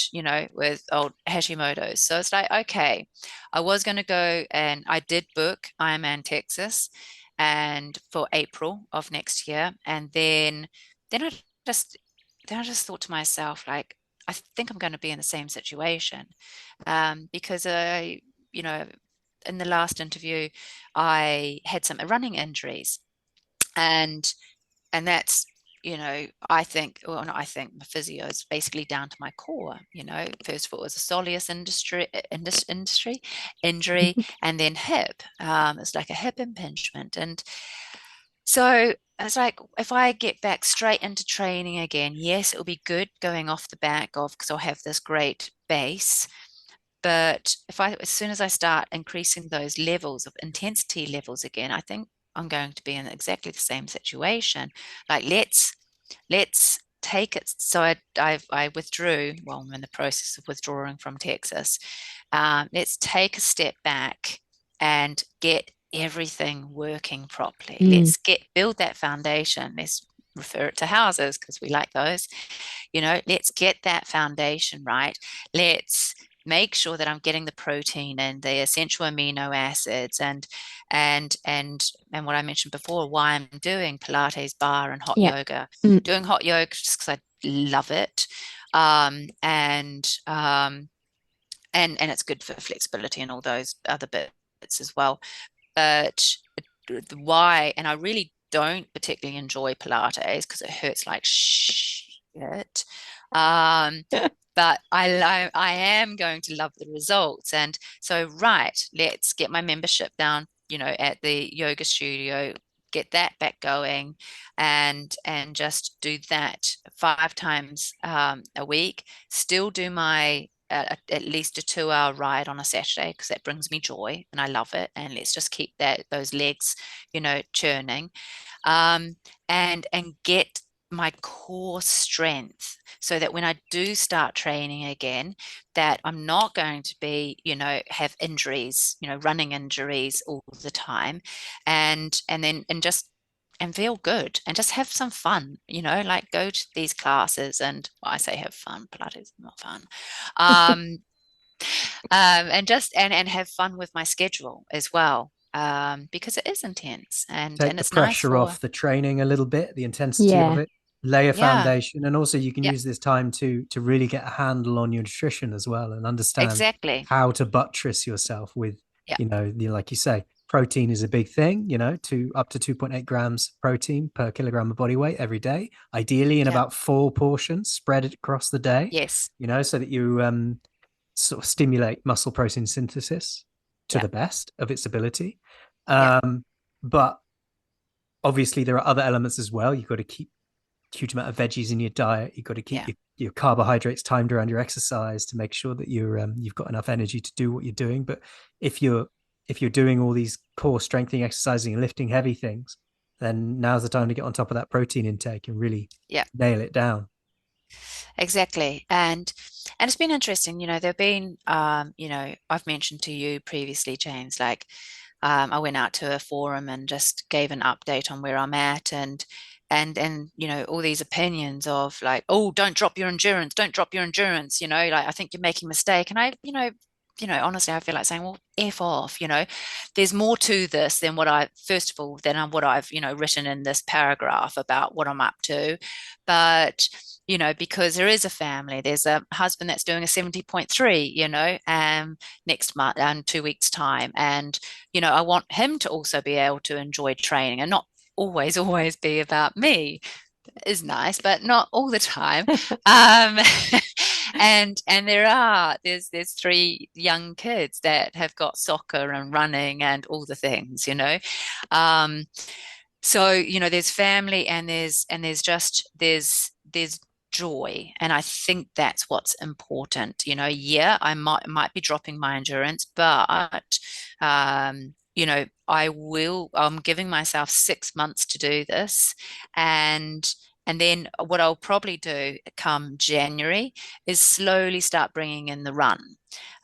with old Hashimoto's. So it's like, okay, I was going to go, and I did book Ironman Texas and for April of next year. And then I just then I just thought to myself, like, I think I'm going to be in the same situation, because you know, in the last interview, I had some running injuries, and that's, I think, well, not I think, my physio is basically down to my core. First of all, it was a soleus industry injury, and then hip. It's like a hip impingement, and so I was like, if I get back straight into training again, yes, it'll be good going off the back of, because I'll have this great base. But as soon as I start increasing those levels of intensity levels again, I think I'm going to be in exactly the same situation. Like let's take it. So I withdrew. Well, I'm in the process of withdrawing from Texas. Let's take a step back and get everything working properly. Let's build that foundation. Let's refer it to houses because we like those. Let's get that foundation right. Let's make sure that I'm getting the protein and the essential amino acids and what I mentioned before, why I'm doing Pilates, bar, and hot yoga. Doing hot yoga just because I love it. And it's good for flexibility and all those other bits as well. But why, and I really don't particularly enjoy Pilates because it hurts like shit. But I am going to love the results. And so, right, let's get my membership down, at the yoga studio, get that back going, and just do that 5 times a week. Still do my at least a 2-hour ride on a Saturday because that brings me joy and I love it. And let's just keep those legs, churning, and get my core strength so that when I do start training again, that I'm not going to be, have injuries, running injuries all the time, and feel good and just have some fun, like go to these classes. And I say have fun, Pilates is not fun. And just and have fun with my schedule as well, because it is intense, Take and the it's nice pressure for, off the training a little bit, the intensity of it, lay a yeah, foundation, and also you can yeah, use this time to really get a handle on your nutrition as well and understand exactly, how to buttress yourself with, yeah, like you say, protein is a big thing, to up to 2.8 grams protein per kilogram of body weight every day, ideally in Yeah. about 4 portions spread it across the day, Yes. so that you sort of stimulate muscle protein synthesis to Yeah. the best of its ability. Yeah. But obviously there are other elements as well. You've got to keep a huge amount of veggies in your diet. You've got to keep Yeah. your carbohydrates timed around your exercise to make sure that you've got enough energy to do what you're doing. But if you're doing all these core strengthening, exercising, and lifting heavy things, then now's the time to get on top of that protein intake and really Yeah. nail it down. Exactly. And it's been interesting, there've been I've mentioned to you previously, James, like I went out to a forum and just gave an update on where I'm at, and all these opinions of like, oh, don't drop your endurance, don't drop your endurance, like I think you're making a mistake. And honestly, I feel like saying, well, F off, there's more to this than first of all, than what I've, written in this paragraph about what I'm up to. But, because there is a family, there's a husband that's doing a 70.3, next month and 2 weeks time. And, I want him to also be able to enjoy training and not always be about me. Is nice, but not all the time. Um, and there's three young kids that have got soccer and running and all the things. Um, so there's family, and there's joy, and I think that's what's important. Yeah, I might be dropping my endurance, but I'm giving myself 6 months to do this. And then what I'll probably do come January is slowly start bringing in the run.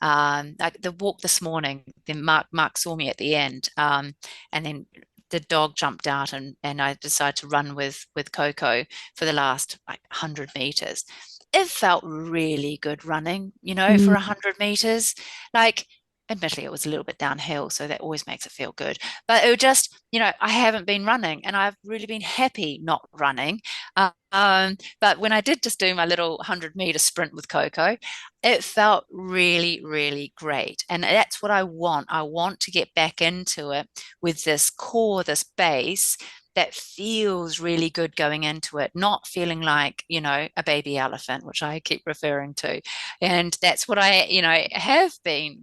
Like the walk this morning, then Mark saw me at the end, and then the dog jumped out, and I decided to run with Coco for the last like 100 meters. It felt really good running, for 100 meters. Like, admittedly, it was a little bit downhill, so that always makes it feel good. But it was just, I haven't been running, and I've really been happy not running. But when I did just do my little 100-meter sprint with Coco, it felt really, really great. And that's what I want. I want to get back into it with this core, this base that feels really good going into it, not feeling like, a baby elephant, which I keep referring to. And that's what I have been.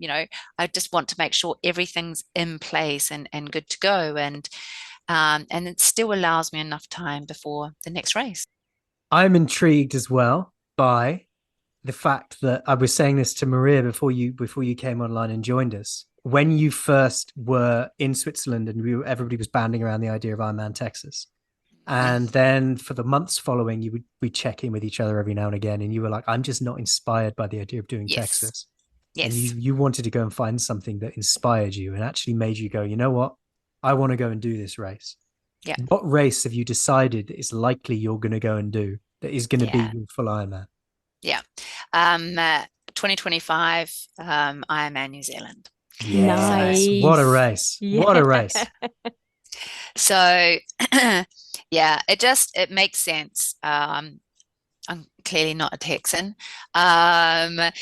I just want to make sure everything's in place and good to go. And it still allows me enough time before the next race. I'm intrigued as well by the fact that I was saying this to Maria before you came online and joined us. When you first were in Switzerland and everybody was banding around the idea of Ironman Texas, and then for the months following, we check in with each other every now and again, and you were like, "I'm just not inspired by the idea of doing Yes. Texas," and Yes. you wanted to go and find something that inspired you and actually made you go, "You know what? I want to go and do this race." Yeah. What race have you decided that it's likely you're going to go and do that is going to be Yeah. your full Ironman? Yeah. 2025 Ironman New Zealand. Yes. Nice. What a race. What a race. So yeah, it makes sense. I'm clearly not a Texan. As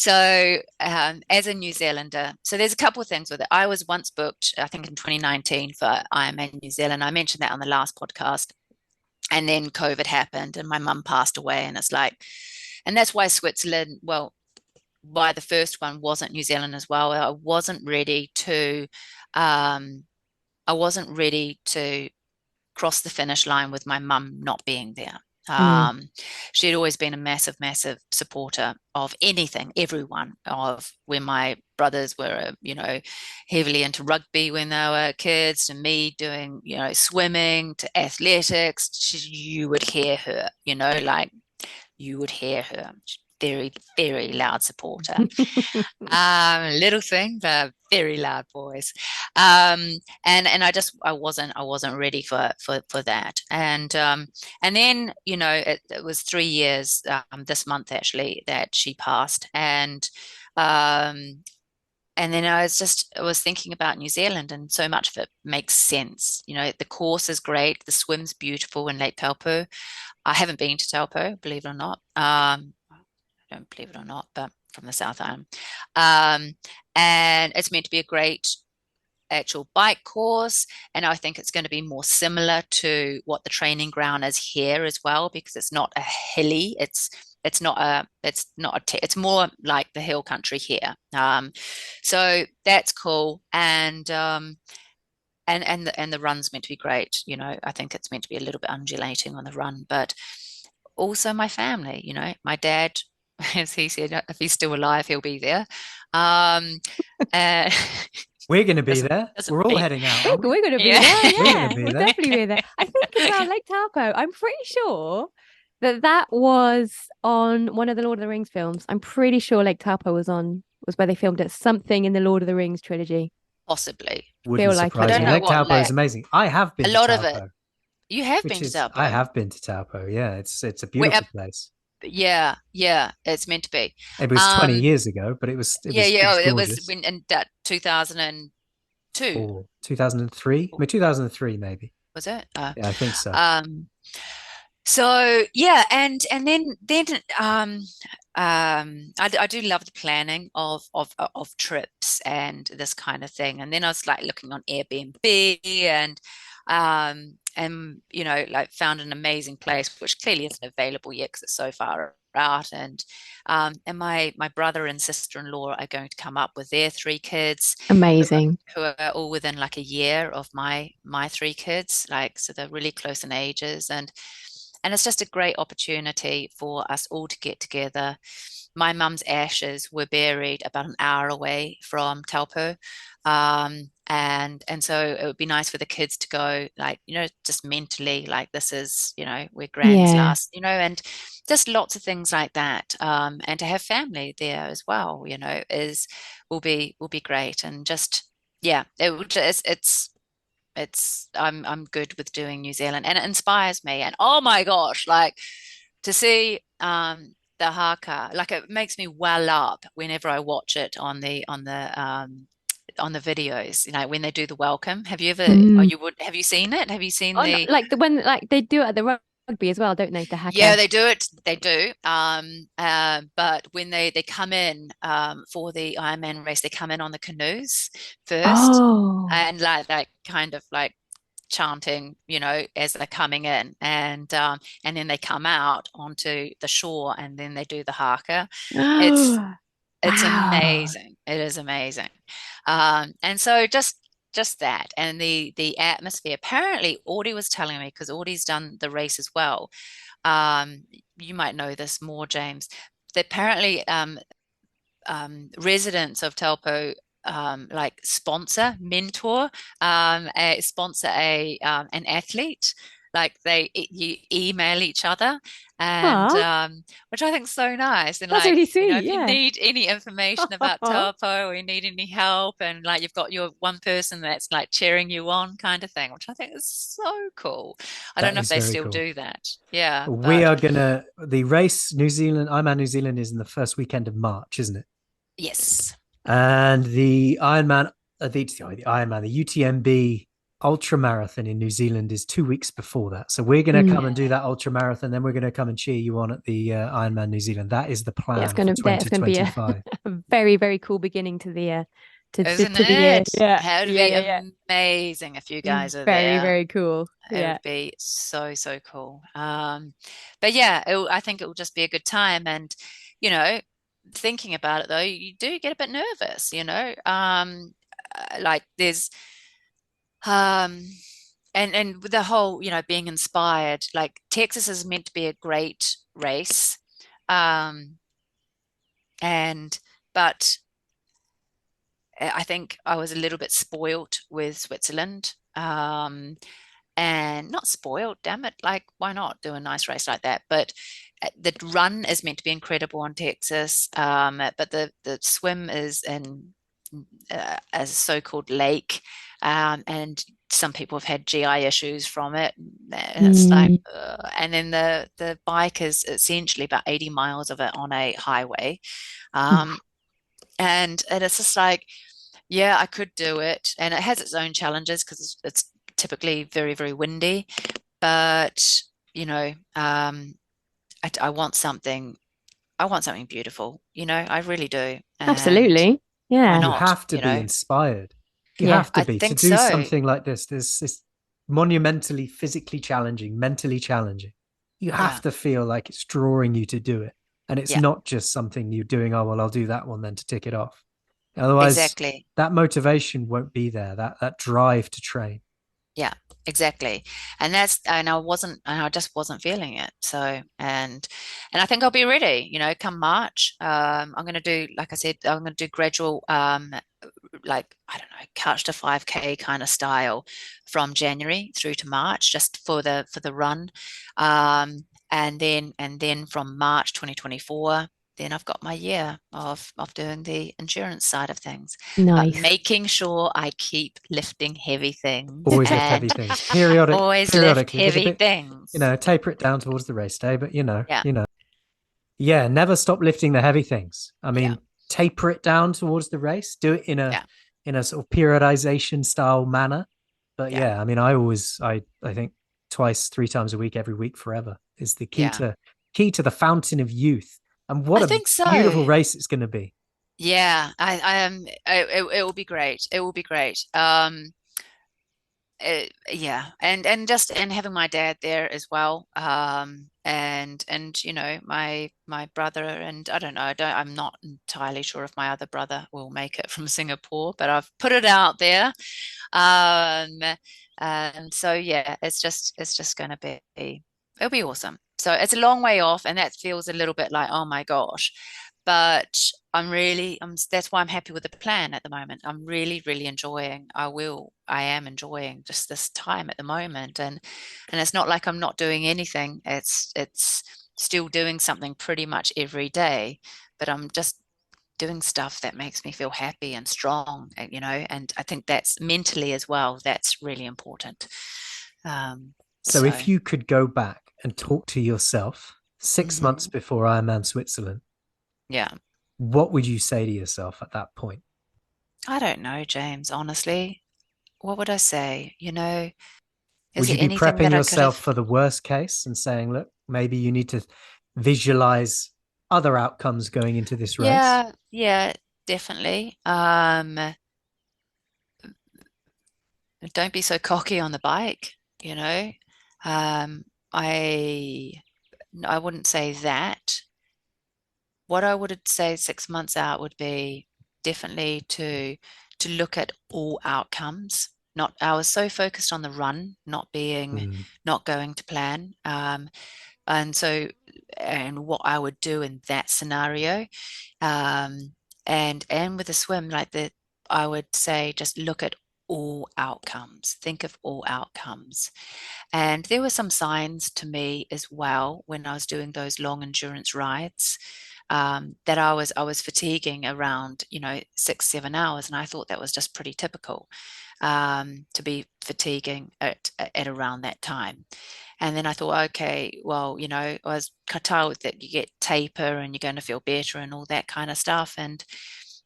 a New Zealander, so there's a couple of things with it. I was once booked, I think in 2019, for Ironman New Zealand. I mentioned that on the last podcast. And then COVID happened and my mum passed away. And it's like, and that's why Switzerland, well, why the first one wasn't New Zealand as well. Um, I wasn't ready to cross the finish line with my mum not being there. She'd always been a massive, massive supporter of anything, everyone, of when my brothers were, heavily into rugby when they were kids, to me doing, swimming, to athletics. You would hear her, like you would hear her. Very, very loud supporter. Little thing, but very loud voice. And I wasn't ready for that. And then it was 3 years this month actually that she passed, and then I was thinking about New Zealand, and so much of it makes sense. The course is great, the swim's beautiful in Lake Taupo. I haven't been to Taupo, believe it or not. Don't believe it or not, but from the South Island. And it's meant to be a great actual bike course, and I think it's going to be more similar to what the training ground is here as well, because it's not a hilly, it's more like the hill country here. So that's cool. And the run's meant to be great. I think it's meant to be a little bit undulating on the run, but also my family, my dad, as he said, if he's still alive, he'll be there. Uh, We're going to be doesn't there. doesn't We're all beat. heading out, aren't we? We're going to be Yeah. there. We're going to Yeah, be we'll there. definitely be there. I think as well, Lake Taupo. I'm pretty sure that was on one of the Lord of the Rings films. I'm pretty sure Lake Taupo was where they filmed it. Something in the Lord of the Rings trilogy. Possibly. Wouldn't Feel like I it, surprise don't me. yeah. know Lake what Taupo is lake. amazing. I have A been to lot of it. Taupo, You have which been to is I Taupo. have been to Taupo. Yeah, it's a Where, beautiful place. yeah, it's meant to be. It was 20 Um, years ago, but it was it yeah, was it yeah, was it was gorgeous. when in that 2002, Or 2003, maybe 2003, maybe. was it? Yeah, I think so. Um, So yeah, and then I do love the planning of trips and this kind of thing. And then I was like looking on Airbnb and like found an amazing place which clearly isn't available yet because it's so far out. And my brother and sister-in-law are going to come up with their three kids Amazing. who are all within like a year of my three kids, like so they're really close in ages, and it's just a great opportunity for us all to get together. My mum's ashes were buried about an hour away from Taupo. And so it would be nice for the kids to go, like, just mentally, like this is, where Gran's Yeah. last, and just lots of things like that. And to have family there as well, is will be great. And just yeah, it will just I'm good with doing New Zealand, and it inspires me. And oh my gosh, like to see the haka, like it makes me well up whenever I watch it on the videos, when they do the welcome. Have you ever or Mm. have you seen it? Have you seen Oh, no, the like the when like they do it at the rugby as well, don't they? The Yeah, haka. they do it. They do. But when they come in for the Ironman race, they come in on the canoes first, Oh. and like kind of like chanting, as they're coming in, and then they come out onto the shore, and then they do the haka. It's Oh. it's Wow. amazing. It is amazing. And so just that, and the atmosphere. Apparently, Audie was telling me, because Audie's done the race as well. Um, you might know this more, James. That apparently residents of Taupo like mentor, sponsor an athlete. Like you email each other, and Ah, which I think is so nice. And that's like, really sweet. if you Yeah. need any information about Taupo or you need any help, and like you've got your one person that's like cheering you on, kind of thing, which I think is so cool. I don't That know if is they very still cool. do that. Yeah, We but are gonna the race New Zealand, Ironman New Zealand is in the first weekend of March, isn't it? yes. And the Ironman, the UTMB ultra marathon in New Zealand is 2 weeks before that. So we're going to Mm. come and do that ultra marathon. Then we're going to come and cheer you on at the Ironman New Zealand. That is the Yeah, plan for it's gonna be a, 2025. a very, very cool beginning to the Isn't to the year. it? Yeah. That would Yeah, be yeah, yeah. amazing if you guys are Very, there. very cool. It Yeah. would be so, so cool. But yeah, I think it will just be a good time. And, you know, thinking about it though, you do get a bit nervous, like there's, um, and with the whole, being inspired, like Texas is meant to be a great race. Um, and, but I think I was a little bit spoilt with Switzerland. And not spoiled, damn it. Like, why not do a nice race like that? But the run is meant to be incredible on Texas. But the swim is in a so-called lake. And some people have had GI issues from it. And it's like, Mm. and then the bike is essentially about 80 miles of it on a highway. Um, and it's just like, yeah, I could do it. And it has its own challenges because it's typically very, very windy. But, I want something beautiful, I really do. And Absolutely. why Yeah. You not, have to be inspired. You Yeah. have to I be to think do so. something like this. There's this monumentally physically challenging, mentally challenging. You have Yeah, to feel like it's drawing you to do it. And it's yeah, not just something you're doing, oh, well, I'll do that one then to tick it off. Otherwise, exactly. that motivation won't be there, that drive to train. Yeah, exactly. And I just wasn't feeling it. So, and I think I'll be ready, come March. I'm going to do, like I said, I'm going to do gradual, like, I don't know, couch to 5K kind of style from January through to March, just for the run. And then from March 2024, then I've got my year of doing the endurance side of things, but Nice. making sure I keep lifting heavy things Always lift heavy and things. always lift Periodically with a heavy bit, things. taper it down towards the race day, but Yeah, yeah, never stop lifting the heavy things. I yeah, mean, taper it down towards the race. Do it yeah, in a sort of periodization style manner. But yeah, yeah, I mean, I think twice, three times a week, every week, forever is the yeah. key to the fountain of youth. And what I a think so. beautiful race it's going to be. Yeah, I am. It will be great. It will be great. Yeah, and having my dad there as well, and my brother, and I don't know, I'm not entirely sure if my other brother will make it from Singapore, but I've put it out there. um and so yeah, it's just going to be, it'll be awesome. So it's a long way off, and that feels a little bit like, oh my gosh, but that's why I'm happy with the plan at the moment. I'm really, really enjoying, I am enjoying just this time at the moment. And it's not like I'm not doing anything. It's still doing something pretty much every day, but I'm just doing stuff that makes me feel happy and strong, and I think that's mentally as well, that's really important. Um, So so if you could go back and talk to yourself 6 months mhm. before Ironman Switzerland, Yeah, what would you say to yourself at that point? I don't know, James, honestly. What would I say? Is Would there you be anything prepping that I could yourself have? for the worst case and saying, look, maybe you need to visualize other outcomes going into this race? Yeah, yeah, definitely. Don't be so cocky on the bike, you know. Um, I I wouldn't say that. What I would say 6 months out would be definitely to look at all outcomes. Not, I was so focused on the run Mm, not going to plan. And so, and what I would do in that scenario. Um, and with a swim, I would say just look at all outcomes, think of all outcomes. And there were some signs to me as well when I was doing those long endurance rides, that I was fatiguing around 6-7 hours, and I thought that was just pretty typical, to be fatiguing at around that time. And then I thought, okay, well, I was told that you get taper and you're going to feel better and all that kind of stuff. And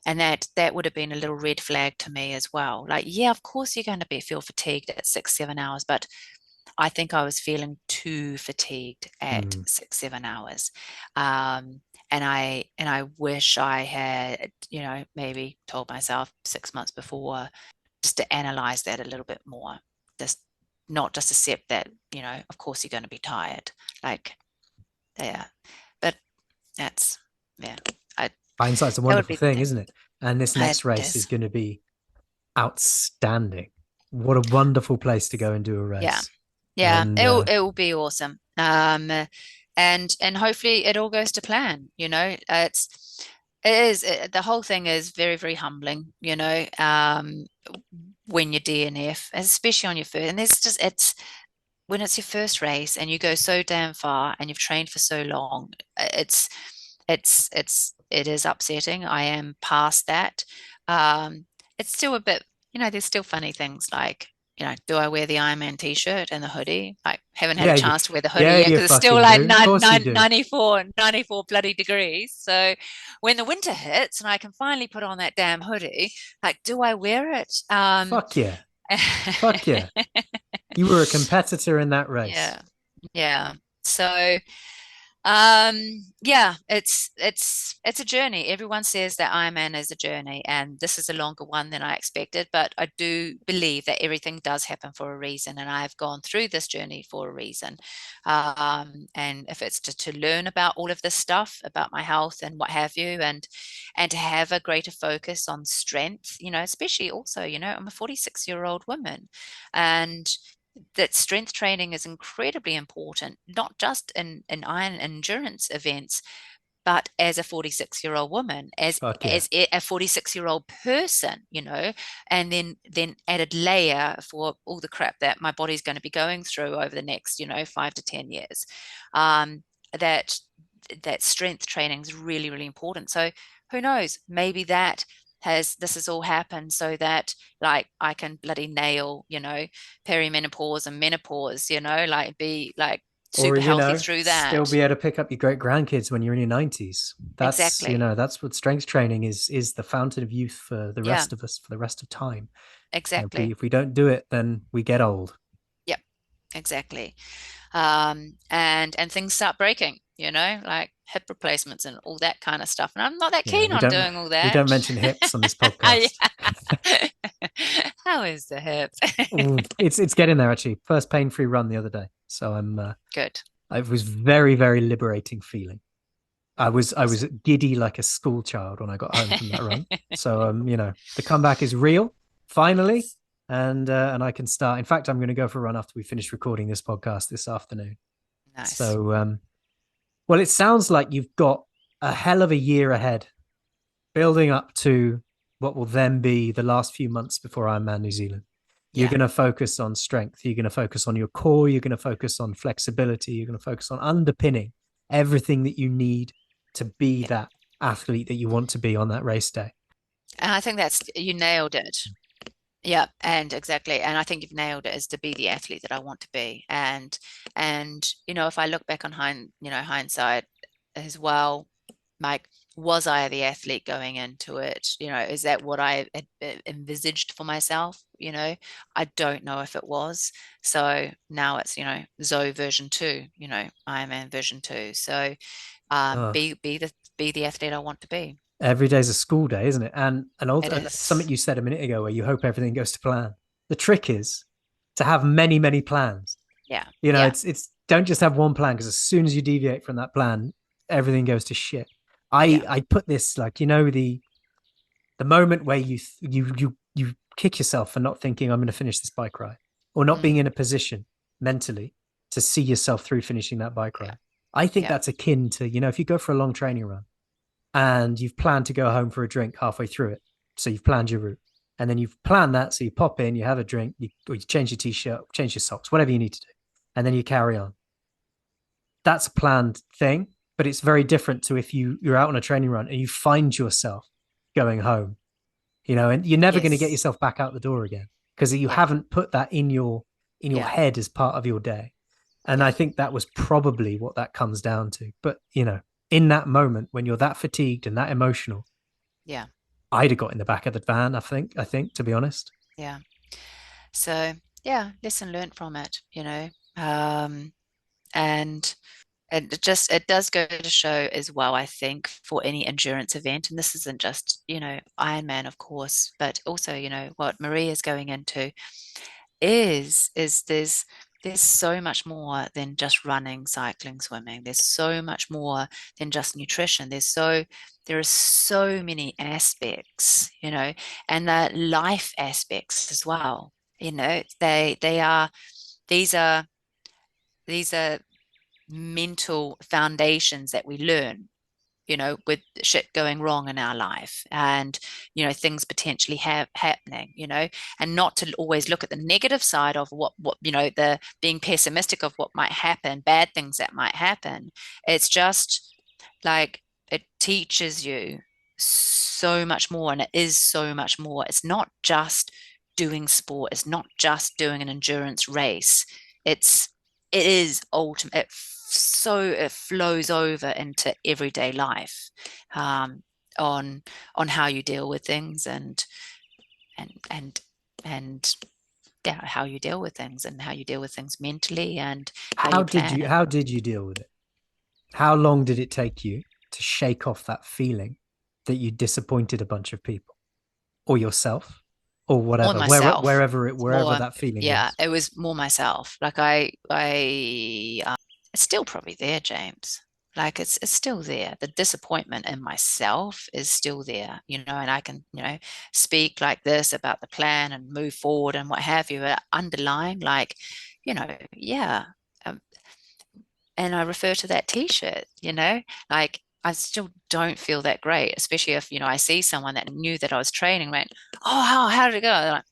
that would have been a little red flag to me as well. Like, yeah, of course you're going to feel fatigued at 6-7 hours, but I think I was feeling too fatigued at mm. 6-7 hours. And I wish I had, maybe told myself 6 months before, just to analyze that a little bit more. Just not just accept that, of course you're going to be tired. Like, yeah. But that's, yeah. I Hindsight's a That would wonderful be the thing, thing. isn't it? And this It next race is is. going to be outstanding. What a wonderful place to go and do a Yeah. race. Yeah. And It will be awesome. And hopefully it all goes to plan. The whole thing is very, very humbling, when you're DNF, especially on your first, and it's when it's your first race and you go so damn far and you've trained for so long, it is upsetting. I am past that. Um, it's still a bit, there's still funny things like, do I wear the Ironman t-shirt and the hoodie? I haven't had a yeah, chance to wear the hoodie yeah, yet you because it's still fucking like do. Of course you do. 94 bloody degrees. So when the winter hits and I can finally put on that damn hoodie, like, do I wear it? Fuck yeah. Fuck yeah. You were a competitor in that race. Yeah. Yeah. So Yeah, it's a journey. Everyone says that Ironman is a journey, and this is a longer one than I expected, but I do believe that everything does happen for a reason, and I've gone through this journey for a reason. And if it's to learn about all of this stuff about my health and what have you, and to have a greater focus on strength, especially also, I'm a 46-year-old woman, and that strength training is incredibly important, not just in iron endurance events, but as a 46-year-old woman, as Fuck yeah. as a 46-year-old person, and then added layer for all the crap that my body's going to be going through over the next, 5 to 10 years. Um, that that strength training is really, really important. So who knows? Maybe this has all happened so that like I can bloody nail, perimenopause and menopause, like be like Or, super healthy through still that. be able to pick up your great grandkids when you're in your 90s. That's, Exactly. that's what strength training is the fountain of youth for the Yeah, rest of us, for the rest of time. exactly. If we don't do it, then we get old. Yep, exactly. And things start breaking, like hip replacements and all that kind of stuff. And I'm not that Yeah, keen on doing all we that. don't mention hips on this Yeah. podcast. How is the hip? Ooh, it's getting there actually. First pain-free run the other day. So Good. it was very, very liberating feeling. I was giddy like a school child when I got home from that run. So the comeback is real finally, and I can start. In fact, I'm going to go for a run after we finish recording this podcast this afternoon. Nice. So well, it sounds like you've got a hell of a year ahead, building up to what will then be the last few months before Ironman New Zealand. You're Yeah, going to focus on strength. You're going to focus on your core. You're going to focus on flexibility. You're going to focus on underpinning everything that you need to be yeah. that athlete that you want to be on that race day. And I think you nailed it. Yeah, and exactly. And I think you've nailed it, is to be the athlete that I want to be. And if I look back on hindsight as well, like, was I the athlete going into it? Is that what I had envisaged for myself? I don't know if it was. So now it's, Zoe version 2, Ironman version 2. So Uh, be the athlete I want to be. every day's a school day, isn't it? And It also, something is. you said a minute ago where you hope everything goes to plan. The trick is to have many, many plans. Yeah. Yeah. It's don't just have one plan because as soon as you deviate from that plan, everything goes to shit. Yeah. I put this like the moment where you kick yourself for not thinking I'm going to finish this bike ride or not being Mm, in a position mentally to see yourself through finishing that bike yeah. ride. I think Yeah. that's akin to, if you go for a long training run and you've planned to go home for a drink halfway through it. So you've planned your route and then you've planned that. So you pop in, you have a drink, or you change your t-shirt, change your socks, whatever you need to do. And then you carry on. That's a planned thing, but it's very different to if you're out on a training run and you find yourself going home, and you're never going to get Yes. yourself back out the door again because you Yeah. haven't put that in your Yeah. head as part of your day. And I Yeah. think that was probably what that comes down to. But in that moment when you're that fatigued and that emotional, Yeah. I'd have got in the back of the van, I think, to be honest. Yeah. So yeah, lesson learned from it, and it does go to show as well, I think, for any endurance event, and this isn't just, Ironman, of course, but also, what Marie is going into is there's so much more than just running, cycling, swimming. There's so much more than just nutrition. There are so many aspects, and the life aspects as well. They are these are these are mental foundations that we learn, with shit going wrong in our life, and things potentially have happening, and not to always look at the negative side of what the being pessimistic of what might happen, bad things that might happen. It's just like, it teaches you so much more, and it is so much more. It's not just doing sport, it's not just doing an endurance race. It is ultimate. It flows over into everyday life, um, on how you deal with things, and and and yeah, how you deal with things, and how you deal with things mentally, and how How you did plan you it. how did you deal with it? How long did it take you to shake off that feeling that you disappointed a bunch of people or yourself or More whatever, myself. wherever More, that feeling yeah, was? it was more myself. Like it's still probably there, James. Like it's still there. The disappointment in myself is still there, and I can, speak like this about the plan and move forward and what have you. But underlying, like, yeah. Um, and I refer to that t-shirt, like I still don't feel that great, especially if, I see someone that knew that I was training, went, oh, how did it go? They're like,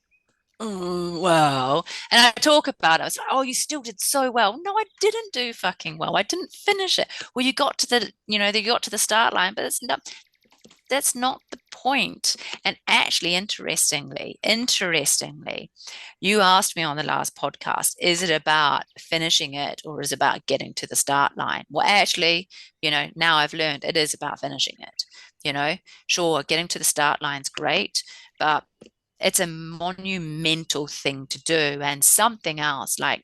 well, and I talk about it. I was like, oh, you still did so well. No, I didn't do fucking well. I didn't finish it. Well, you got to the start line, but that's not the point. And actually, interestingly, you asked me on the last podcast, is it about finishing it or is it about getting to the start line? Well, actually, now I've learned it is about finishing it. Sure, getting to the start line's great, but it's a monumental thing to do. And something else, like,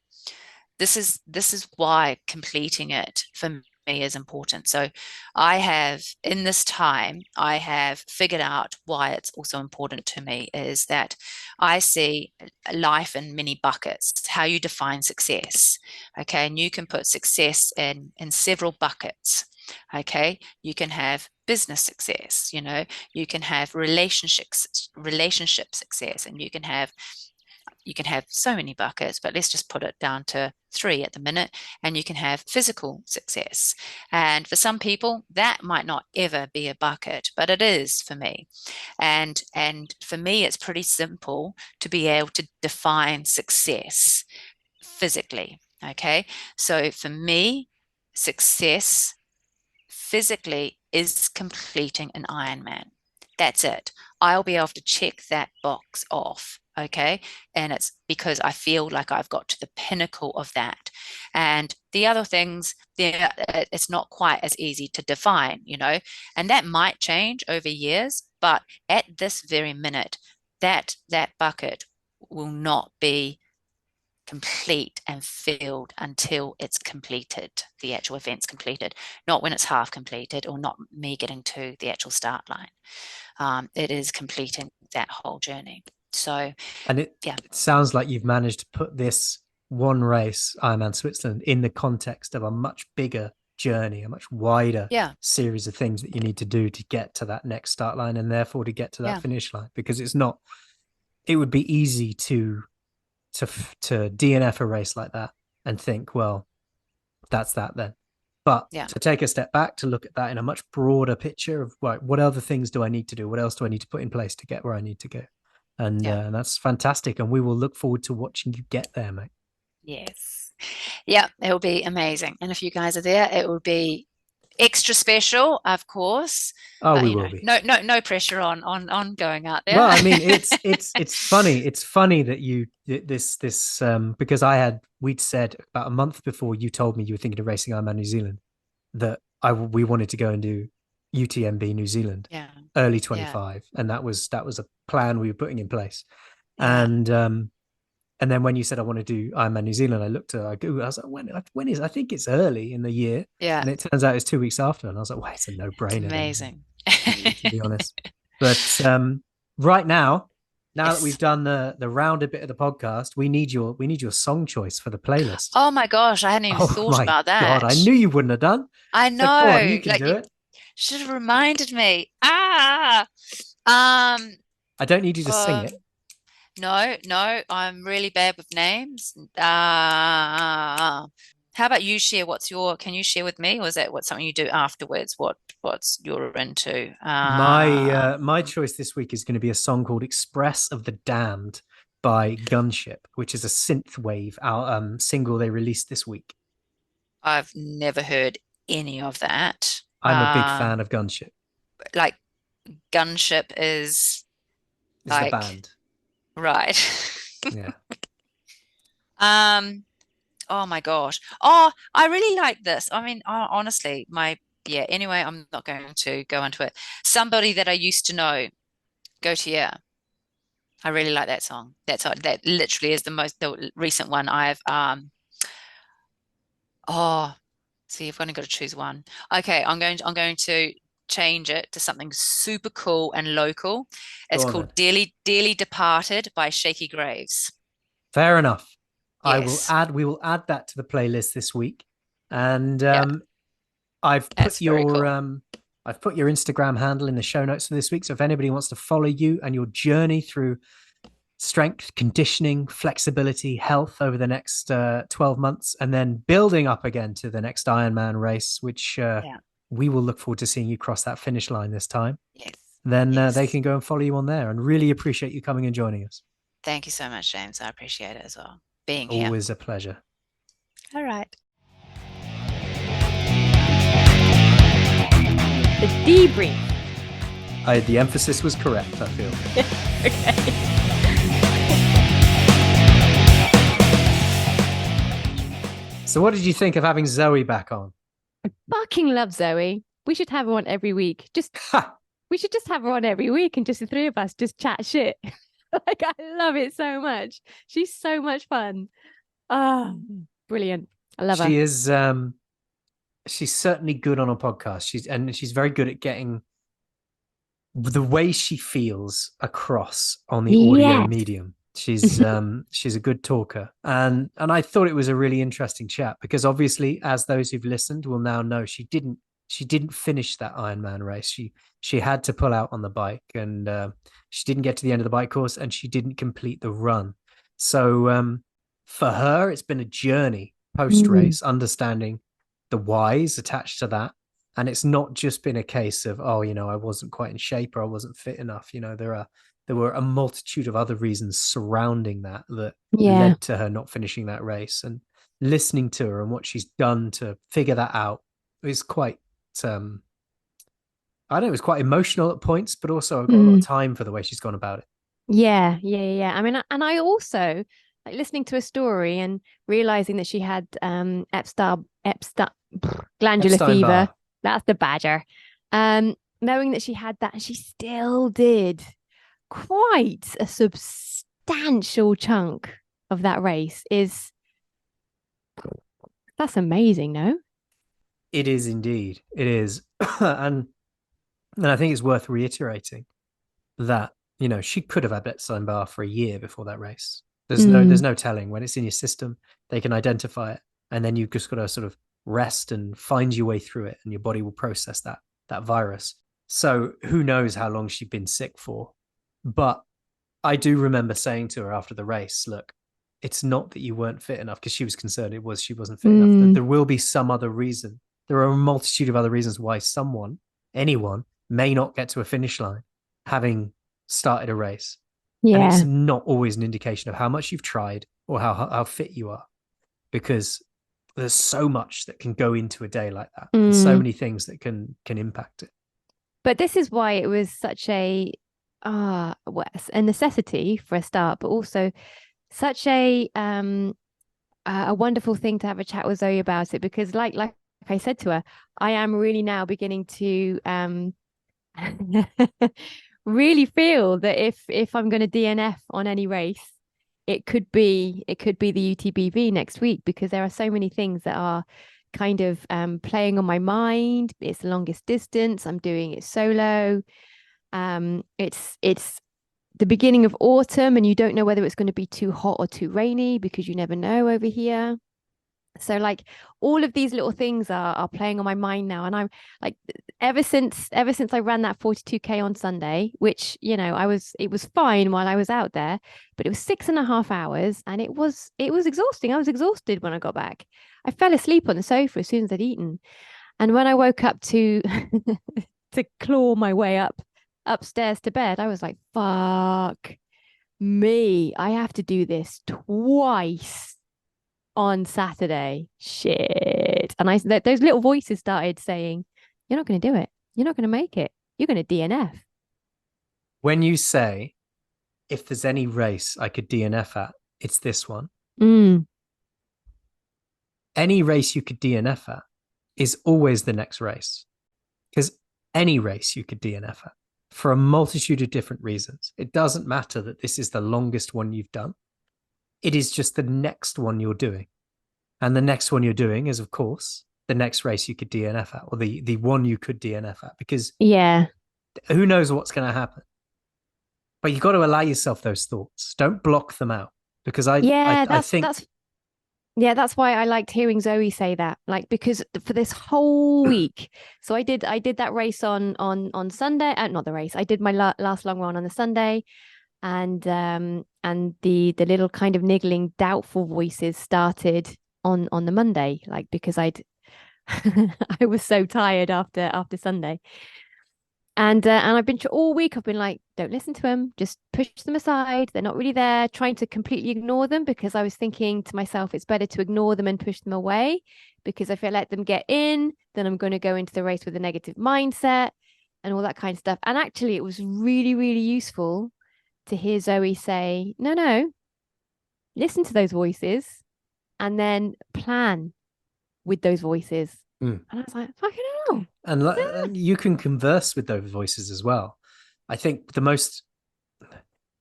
this is why completing it for me is important. So in this time, I have figured out why it's also important to me is that I see life in many buckets. It's how you define success. Okay. And you can put success in several buckets. Okay. You can have business success, you can have relationship success, and you can have so many buckets, but let's just put it down to 3 at the minute. And you can have physical success. And for some people, that might not ever be a bucket, but it is for me. And for me, it's pretty simple to be able to define success physically. Okay. So for me, success physically is completing an Ironman. That's it. I'll be able to check that box off. Okay. And it's because I feel like I've got to the pinnacle of that. And the other things, it's not quite as easy to define, and that might change over years. But at this very minute, that bucket will not be complete and filled until it's completed, the actual event's completed, not when it's half completed or not me getting to the actual start line. It is completing that whole journey. So, And it, yeah. it sounds like you've managed to put this one race, Ironman Switzerland, in the context of a much bigger journey, a much wider Yeah. series of things that you need to do to get to that next start line and therefore to get to that Yeah. finish line. Because it would be easy to DNF a race like that and think, well, that's that then. But Yeah. to take a step back to look at that in a much broader picture of what other things do I need to do? What else do I need to put in place to get where I need to go? And Yeah. that's fantastic. And we will look forward to watching you get there, mate. Yes. Yeah, it'll be amazing. And if you guys are there, it will be extra special, of course. Oh, But we will be. no pressure on going out there. Well, I mean, it's funny. It's funny that this because we'd said about a month before you told me you were thinking of racing Ironman New Zealand that we wanted to go and do UTMB New Zealand Yeah. early Yeah. 25, and that was a plan we were putting in place. Yeah. And then when you said I want to do Ironman New Zealand, I looked at I Googled, I was like, when is I think it's early in the year, Yeah. and it turns out it's 2 weeks after, and I was like, well, it's a no It's brainer then, amazing. to be honest. But right now that we've Yes. done the rounder bit of the podcast, we need your song choice for the playlist. Oh my gosh, I hadn't even Oh thought my about God, I that. knew you wouldn't have done. I So go on, you know, can like do you it. should have reminded me. Um, I don't need you to sing uh, it. no, no, I'm really bad with names. How about you share can you share with me, or is that something you do afterwards? What's you're into? My choice this week is going to be a song called "Express of the Damned" by Gunship, which is a synthwave single they released this week. I've never heard any of that. I'm a big fan of Gunship. Like Gunship is Is the like band? right. Yeah. Um, oh my gosh. Oh, I really like this. I mean, honestly, yeah, anyway, I'm not going to go into it. Somebody that I used to know, Go to Yeah. I really like that song. That literally is the recent one I've oh So you've only got to choose one. Okay, I'm going to change it to something super cool and local. Go It's on then. called Dearly Departed by Shaky Graves. Fair enough. Yes. We will add that to the playlist this week. And Yeah, I've put that's very your cool. Instagram handle in the show notes for this week. So if anybody wants to follow you and your journey through strength, conditioning, flexibility, health over the next 12 months, and then building up again to the next Ironman race, which Yeah. we will look forward to seeing you cross that finish line this time, Yes. then they Yes. can go and follow you on there. And really appreciate you coming and joining us. Thank you so much, James. I appreciate it as well. Being here. Always a pleasure. All right. The debrief. The emphasis was correct, I feel. Okay. So what did you think of having Zoe back on? Fucking love Zoe. We should have her on every week. We should just have her on every week and just the three of us just chat shit. Like, I love it so much. She's so much fun. Ah, brilliant. I love her. She is she's certainly good on a podcast. She's very good at getting the way she feels across on the audio Yes. medium. She's a good talker. And I thought it was a really interesting chat because obviously, as those who've listened will now know, she didn't finish that Ironman race. She had to pull out on the bike, and she didn't get to the end of the bike course, and she didn't complete the run. So for her, it's been a journey post race, understanding the whys attached to that. And it's not just been a case of, oh, I wasn't quite in shape or I wasn't fit enough. There were a multitude of other reasons surrounding that Yeah. led to her not finishing that race. And listening to her and what she's done to figure that out is quite I don't know, it was quite emotional at points, but also I've got a lot of time for the way she's gone about it. Yeah. I mean, and I also like listening to a story and realizing that she had Epstein glandular fever. Epstein-Barr. That's the badger. Knowing that she had that and she still did quite a substantial chunk of that race that's amazing, no? It is indeed. It is. and I think it's worth reiterating that, she could have had Epstein-Barr for a year before that race. There's no telling. When it's in your system, they can identify it. And then you've just got to sort of rest and find your way through it, and your body will process that virus. So who knows how long she'd been sick for. But I do remember saying to her after the race, look, it's not that you weren't fit enough, because she was concerned she wasn't fit enough. There will be some other reason. There are a multitude of other reasons why anyone may not get to a finish line having started a race. Yeah. And it's not always an indication of how much you've tried or how fit you are, because there's so much that can go into a day like that. And so many things that can impact it. But this is why it was such a necessity for a start, but also such a wonderful thing to have a chat with Zoe about it, because like I said to her, I am really now beginning to really feel that if I'm going to DNF on any race, it could be the UTBV next week, because there are so many things that are kind of playing on my mind. It's the longest distance. I'm doing it solo. It's the beginning of autumn, and you don't know whether it's going to be too hot or too rainy, because you never know over here. So like all of these little things are playing on my mind now. And I'm like, ever since I ran that 42K on Sunday, which, it was fine while I was out there, but it was 6.5 hours, and it was exhausting. I was exhausted when I got back. I fell asleep on the sofa as soon as I'd eaten. And when I woke up to to claw my way upstairs to bed, I was like, fuck me. I have to do this twice on Saturday. Shit. And those little voices started saying, you're not going to do it. You're not going to make it. You're going to DNF. When you say, if there's any race I could DNF at, it's this one. Any race you could DNF at is always the next race, because any race you could DNF at for a multitude of different reasons. It doesn't matter that this is the longest one you've done. It is just the next one you're doing. And the next one you're doing is, of course, the next race you could DNF at, or the one you could DNF at, because Yeah. who knows what's going to happen. But you've got to allow yourself those thoughts. Don't block them out, because Yeah, I think that's why I liked hearing Zoe say that. Like, because for this whole week, so I did that race on Sunday, not the race. I did my last long run on the Sunday, and the little kind of niggling doubtful voices started on the Monday, like because I was so tired after Sunday. And I've been all week. I've been like, don't listen to them. Just push them aside. They're not really there. Trying to completely ignore them, because I was thinking to myself, it's better to ignore them and push them away. Because if I let them get in, then I'm going to go into the race with a negative mindset and all that kind of stuff. And actually, it was really, really useful to hear Zoe say, no, no, listen to those voices and then plan with those voices. Mm. And I was like, fucking hell. and you can converse with those voices as well. I think the most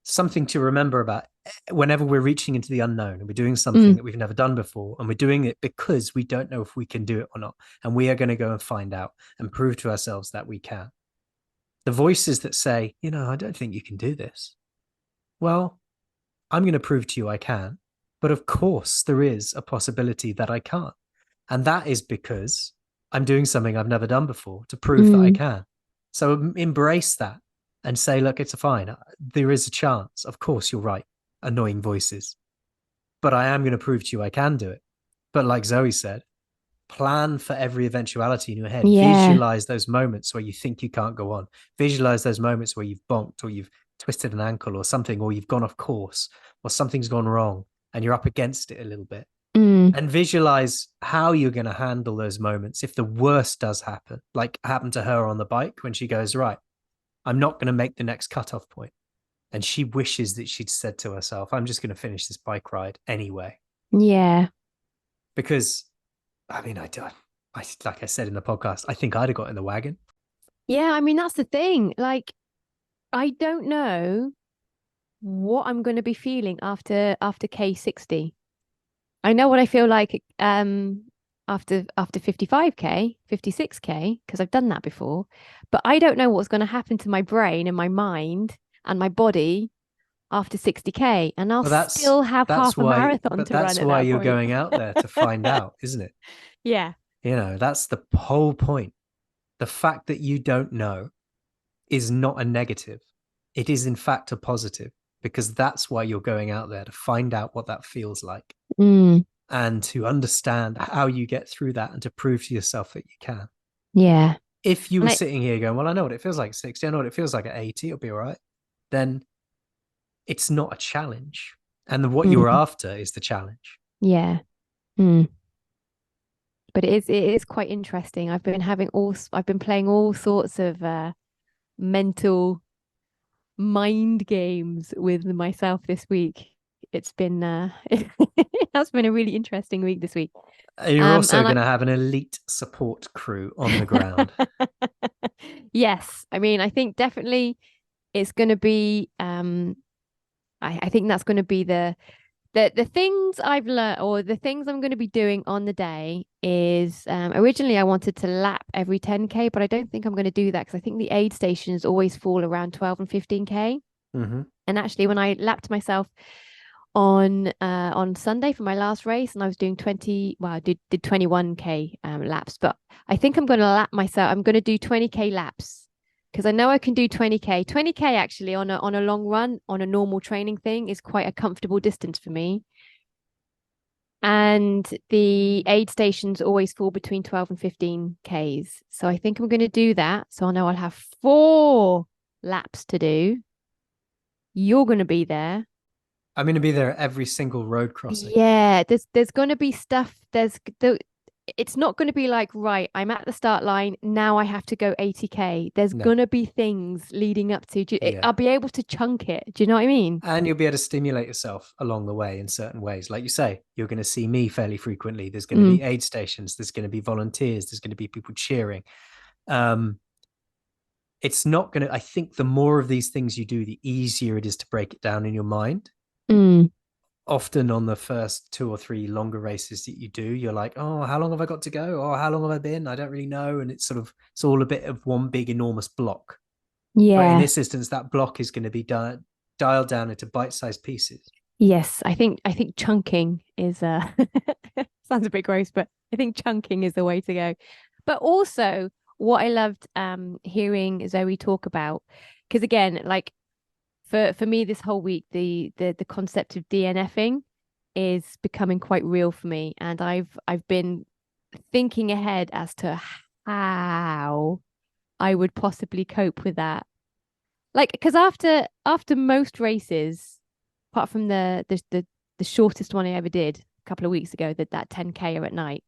something to remember about whenever we're reaching into the unknown and we're doing something that we've never done before, and we're doing it because we don't know if we can do it or not, and we are going to go and find out and prove to ourselves that we can. The voices that say, I don't think you can do this. Well, I'm going to prove to you I can. But of course, there is a possibility that I can't. And that is because I'm doing something I've never done before to prove that I can. So embrace that and say, look, it's fine. There is a chance. Of course, you're right. Annoying voices. But I am going to prove to you I can do it. But like Zoe said, plan for every eventuality in your head. Yeah. Visualize those moments where you think you can't go on. Visualize those moments where you've bonked, or you've twisted an ankle or something, or you've gone off course, or something's gone wrong and you're up against it a little bit. And visualize how you're going to handle those moments if the worst does happen, like happened to her on the bike when she goes, right, I'm not going to make the next cutoff point. And she wishes that she'd said to herself, I'm just going to finish this bike ride anyway. Yeah. Because, I mean, like I said in the podcast, I think I'd have got in the wagon. Yeah, I mean, that's the thing. Like, I don't know what I'm going to be feeling after K60. I know what I feel like after 55K, 56K, because I've done that before, but I don't know what's going to happen to my brain and my mind and my body after 60K, and I'll still have half a marathon to run that's at why that you're point. going out there to find out, isn't it? Yeah. That's the whole point. The fact that you don't know is not a negative. It is in fact a positive, because that's why you're going out there, to find out what that feels like and to understand how you get through that and to prove to yourself that you can. Yeah. If you were sitting here going, well, I know what it feels like at 60, I know what it feels like at 80, it'll be all right, then it's not a challenge. And what you're after is the challenge. Yeah. But it is quite interesting. I've been playing all sorts of mental mind games with myself this week. It's been it has been a really interesting week this week. You're also going to have an elite support crew on the ground. Yes, I mean, I think definitely it's going to be. I think that's going to be the things I've learned, or the things I'm going to be doing on the day is originally I wanted to lap every 10K, but I don't think I'm going to do that, because I think the aid stations always fall around 12 and 15K. And actually, when I lapped myself on Sunday for my last race, and I was doing 21K laps, but I think I'm going to lap myself. I'm going to do 20K laps, because I know I can do 20K. 20K actually on a long run, on a normal training thing, is quite a comfortable distance for me. And the aid stations always fall between 12 and 15Ks. So I think I'm going to do that. So I know I'll have 4 laps to do. You're going to be there. I'm going to be there at every single road crossing. Yeah, there's going to be stuff. It's not going to be like, right, I'm at the start line, now I have to go 80K. There's going to be things leading up to. I'll be able to chunk it. Do you know what I mean? And you'll be able to stimulate yourself along the way in certain ways. Like you say, you're going to see me fairly frequently. There's going to be aid stations. There's going to be volunteers. There's going to be people cheering. It's not going to, I think the more of these things you do, the easier it is to break it down in your mind. often on the first 2 or 3 longer races that you do, you're like, oh, how long have I got to go? Or how long have I been? I don't really know. And it's all a bit of one big enormous block. But in Yeah. this instance, that block is going to be dialed down into bite-sized pieces. Yes, I think chunking is sounds a bit gross, but I think chunking is the way to go. But also what I loved hearing Zoe talk about, because again, like for me this whole week, the concept of DNFing is becoming quite real for me. And I've been thinking ahead as to how I would possibly cope with that. Like, because after most races, apart from the shortest one I ever did a couple of weeks ago, that 10K at night,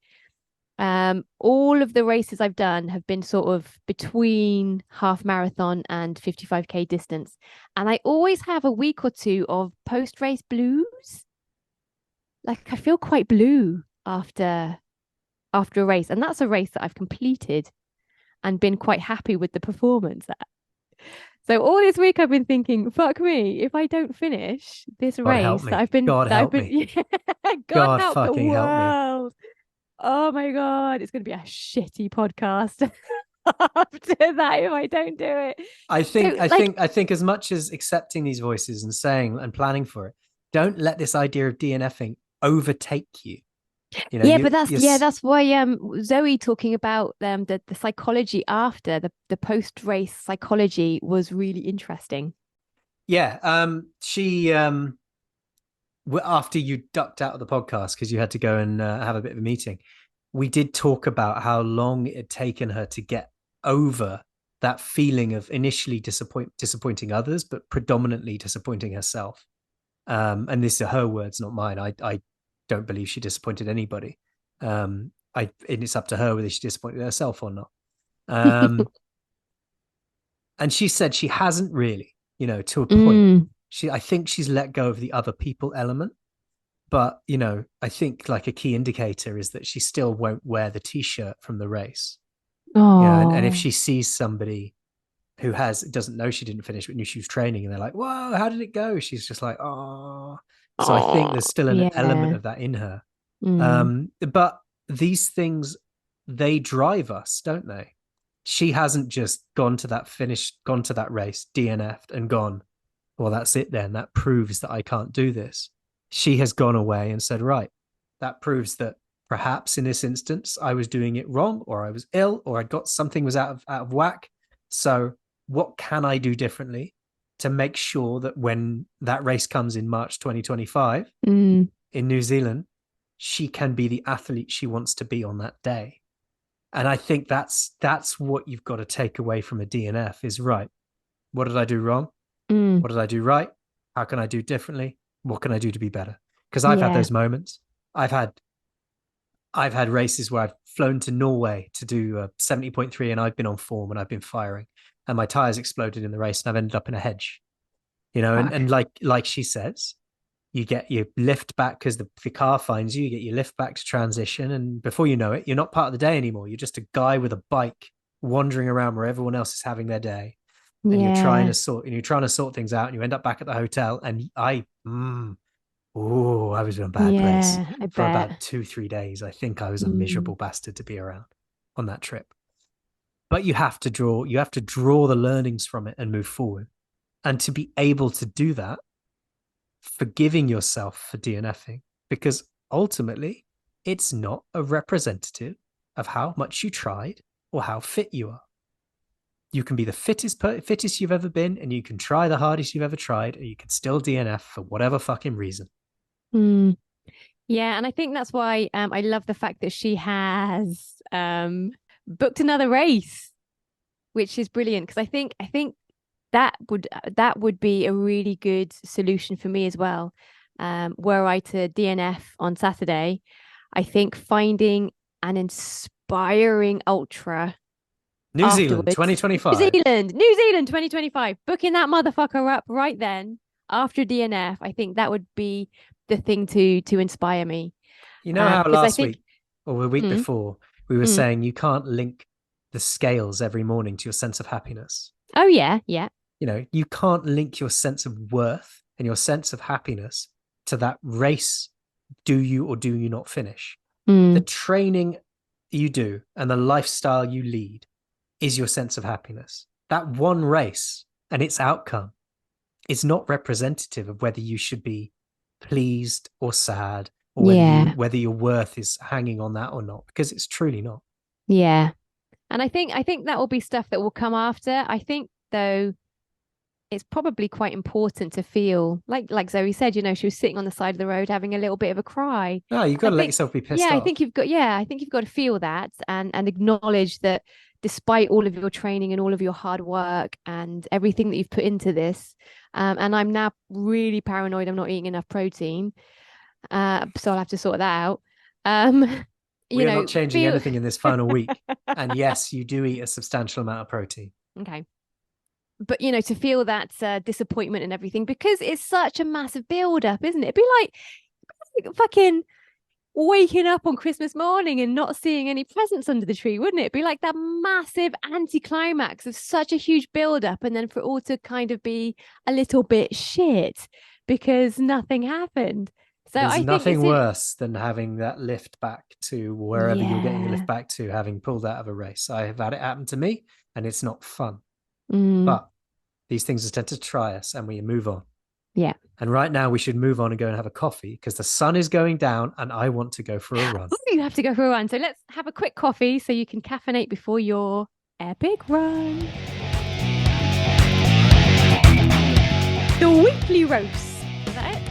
all of the races I've done have been sort of between half marathon and 55K distance. And I always have a week or two of post-race blues. Like I feel quite blue after a race. And that's a race that I've completed and been quite happy with the performance at. So all this week I've been thinking, fuck me, if I don't finish this God help race me. God that I've help been, me. yeah, God God help the fucking help me. world. Oh my God, it's going to be a shitty podcast after that if I don't do it. I think So I like, think I think as much as accepting these voices and saying and planning for it, don't let this idea of DNFing overtake you. You know, yeah, but you that's why Zoe talking about the psychology after the post race psychology was really interesting. yeah. She after you ducked out of the podcast because you had to go and have a bit of a meeting, we did talk about how long it had taken her to get over that feeling of initially disappointing others, but predominantly disappointing herself. And these are her words, not mine. I don't believe she disappointed anybody. And it's up to her whether she disappointed herself or not. Um, and she said she hasn't really, to a point. Mm. I think she's let go of the other people element. But, I think like a key indicator is that she still won't wear the t-shirt from the race. And if Oh, she sees somebody who doesn't know she didn't finish but knew she was training and they're like, whoa, how did it go? She's just like, oh. So I think oh, there's still an element yeah. of that in her. Mm. But these things, they drive us, don't they? She hasn't just gone to that race, DNF'd and gone, well, that's it then. That proves that I can't do this. She has gone away and said, right, that proves that perhaps in this instance I was doing it wrong, or I was ill, or I got something was out of whack. So what can I do differently to make sure that when that race comes in March 2025 Mm. in New Zealand, she can be the athlete she wants to be on that day? And I think that's what you've got to take away from a DNF is, right, what did I do wrong? Mm. What did I do right? How can I do differently? What can I do to be better? Because I've had Yeah. those moments. I've had races where I've flown to Norway to do a 70.3 and I've been on form and I've been firing and my tires exploded in the race and I've ended up in a hedge. And, Fuck. and like she says, you get your lift back because the car finds you, you get your lift back to transition, and before you know it, you're not part of the day anymore. You're just a guy with a bike wandering around where everyone else is having their day, and Yeah. you're trying to sort things out, and you end up back at the hotel. And I was in a bad place Yeah, I for bet. about 2-3 days. I think I was a Mm. miserable bastard to be around on that trip. But you have to draw the learnings from it and move forward. And to be able to do that, forgiving yourself for DNFing, because ultimately it's not a representative of how much you tried or how fit you are. You can be the fittest you've ever been, and you can try the hardest you've ever tried, and you can still DNF for whatever fucking reason. Mm. Yeah, and I think that's why I love the fact that she has booked another race, which is brilliant because I think that would be a really good solution for me as well. Were I to DNF on Saturday, I think finding an inspiring ultra New Zealand afterwards. New 2025. Zealand, New Zealand 2025, booking that motherfucker up right then after DNF. I think that would be the thing to inspire me. You know how Because I last think, week or the week mm, before we were mm. saying you can't link the scales every morning to your sense of happiness? Oh yeah, yeah. You can't link your sense of worth and your sense of happiness to that race, do you or do you not finish? The Mm. training you do and the lifestyle you lead is your sense of happiness. That one race and its outcome is not representative of whether you should be pleased or sad, or Yeah. whether your worth is hanging on that or not, because it's truly not. Yeah. And I think that will be stuff that will come after. I think though it's probably quite important to feel like Zoe said, she was sitting on the side of the road having a little bit of a cry. No, you've got I to let think, yourself be pissed yeah, I off. think you've got to feel that and acknowledge that despite all of your training and all of your hard work and everything that you've put into this, and I'm now really paranoid I'm not eating enough protein, so I'll have to sort that out. We are not changing feel anything in this final week. And yes, you do eat a substantial amount of protein. okay. But to feel that disappointment and everything because it's such a massive build up, isn't it? It'd be like fucking waking up on Christmas morning and not seeing any presents under the tree, wouldn't it? It'd be like that massive anticlimax of such a huge build up, and then for it all to kind of be a little bit shit because nothing happened. So There's I think nothing worse than having that lift back to wherever you're getting your lift yeah. back to, having pulled out of a race. I have had it happen to me, and it's not fun. Mm, But these things tend to try us, and we move on. yeah. And right now, we should move on and go and have a coffee because the sun is going down, and I want to go for a run. You have to go for a run. So let's have a quick coffee so you can caffeinate before your epic run. The weekly roast. Is that it?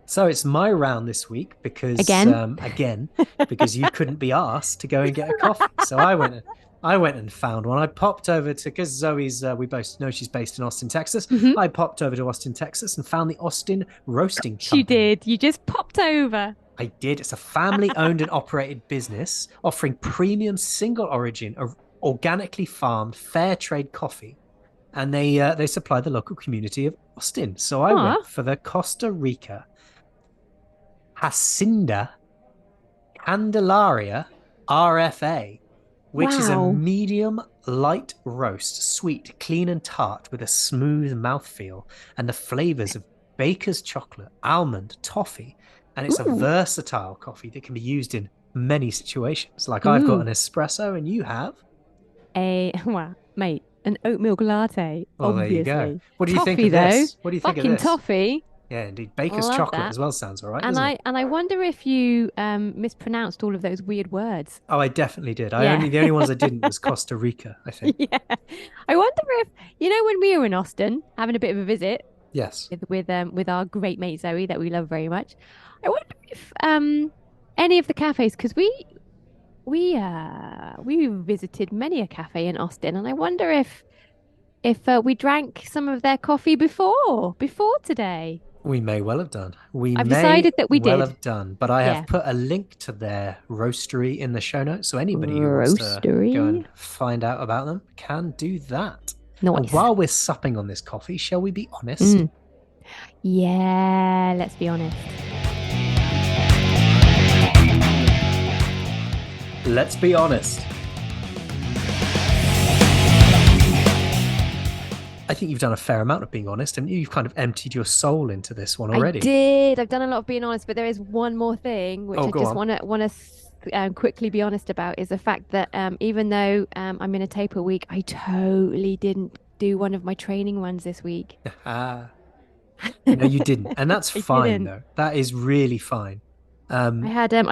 So it's my round this week because Again? because you couldn't be asked to go and get a coffee. So I went and found one. I popped over to because Zoe's we both know she's based in Austin, Texas. Mhm. I popped over to Austin, Texas and found the Austin Roasting You Company. did. You just popped over. I did. It's a family-owned and operated business offering premium single origin, organically farmed, fair trade coffee. And they supply the local community of Austin. So I Aw. went for the Costa Rica Hacienda Candelaria RFA, which is a Wow. medium light roast, sweet, clean and tart with a smooth mouthfeel and the flavors of baker's chocolate, almond, toffee. And it's a Ooh. versatile coffee that can be used in many situations. Like I've got an espresso and you have? Well, mate, an oat milk latte, Well, obviously. there you go. What do you think Toffee, of this? though. What do you think of Fucking this? toffee. Yeah, indeed. Baker's Love chocolate that. as well sounds all right, And doesn't it? I wonder if you mispronounced all of those weird words. Oh, I definitely did. Yeah. The only ones I didn't was Costa Rica, I think. Yeah. I wonder if, when we were in Austin having a bit of a visit Yes. with our great mate Zoe that we love very much. I wonder if any of the cafes, because we visited many a cafe in Austin, and I wonder if we drank some of their coffee before today. We may well have done. I've decided that we did. Have done, but I Yeah. have put a link to their roastery in the show notes, so anybody who wants to go and find out about them can do that. Nice. And while we're supping on this coffee, shall we be honest? Yeah, let's be honest. Let's be honest. I think you've done a fair amount of being honest, and you've kind of emptied your soul into this one already. I did. I've done a lot of being honest, but there is one more thing which I just want to quickly be honest about is the fact that even though I'm in a taper week, I totally didn't do one of my training runs this week. No, you didn't, and that's fine though. That is really fine. I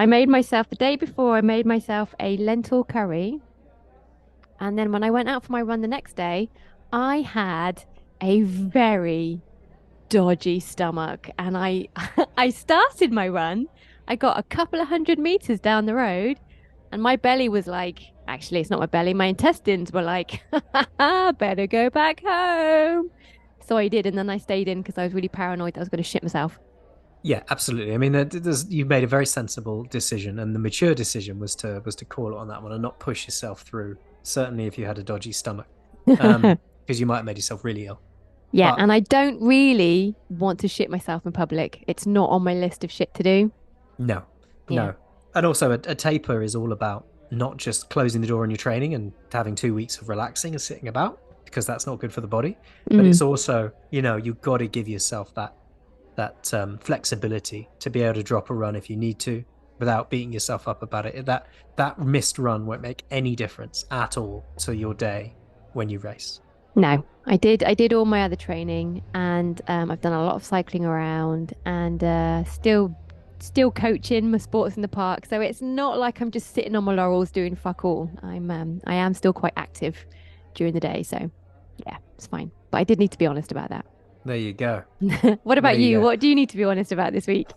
made myself the day before. I made myself a lentil curry, and then when I went out for my run the next day, I had a very dodgy stomach, and I I started my run. I got a couple of 100 meters down the road, and my belly was like, actually, it's not my belly. My intestines were like, better go back home. So I did, and then I stayed in because I was really paranoid that I was going to shit myself. Yeah, absolutely. I mean, you made a very sensible decision, and the mature decision was to call it on that one and not push yourself through. Certainly, if you had a dodgy stomach. because you might have made yourself really ill. Yeah, But and I don't really want to shit myself in public. It's not on my list of shit to do. no, Yeah. no. And also, a taper is all about not just closing the door on your training and having 2 weeks of relaxing and sitting about, because that's not good for the body. But Mm. it's also, you've got to give yourself that flexibility to be able to drop a run if you need to without beating yourself up about it. That missed run won't make any difference at all to your day when you race. No, I did all my other training, and I've done a lot of cycling around, and still coaching my sports in the park. So it's not like I'm just sitting on my laurels doing fuck all. I am still quite active during the day. So yeah, it's fine. But I did need to be honest about that. There you go. What There about you you? go. What do you need to be honest about this week?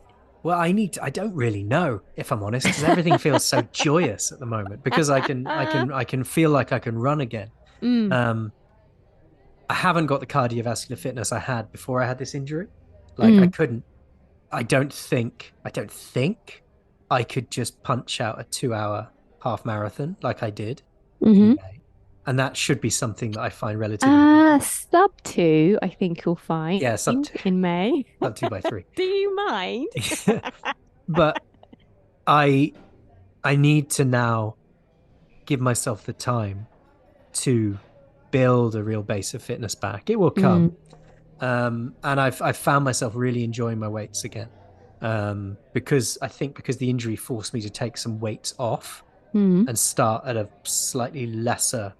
Well, I don't really know, if I'm honest, because everything feels so joyous at the moment because I can feel like I can run again. Mm, Um, I haven't got the cardiovascular fitness I had before I had this injury. Like I mm, couldn't, I don't think I could just punch out a 2 hour half marathon like I did in mm-hmm. May. And that should be something that I find relatively easy. Sub two, I think you'll find Yeah, in May. sub 2 by 3. Do you mind? But I I need to now give myself the time to build a real base of fitness back. It will come. Mm, And I've found myself really enjoying my weights again. Because I think because the injury forced me to take some weights off mm, and start at a slightly lesser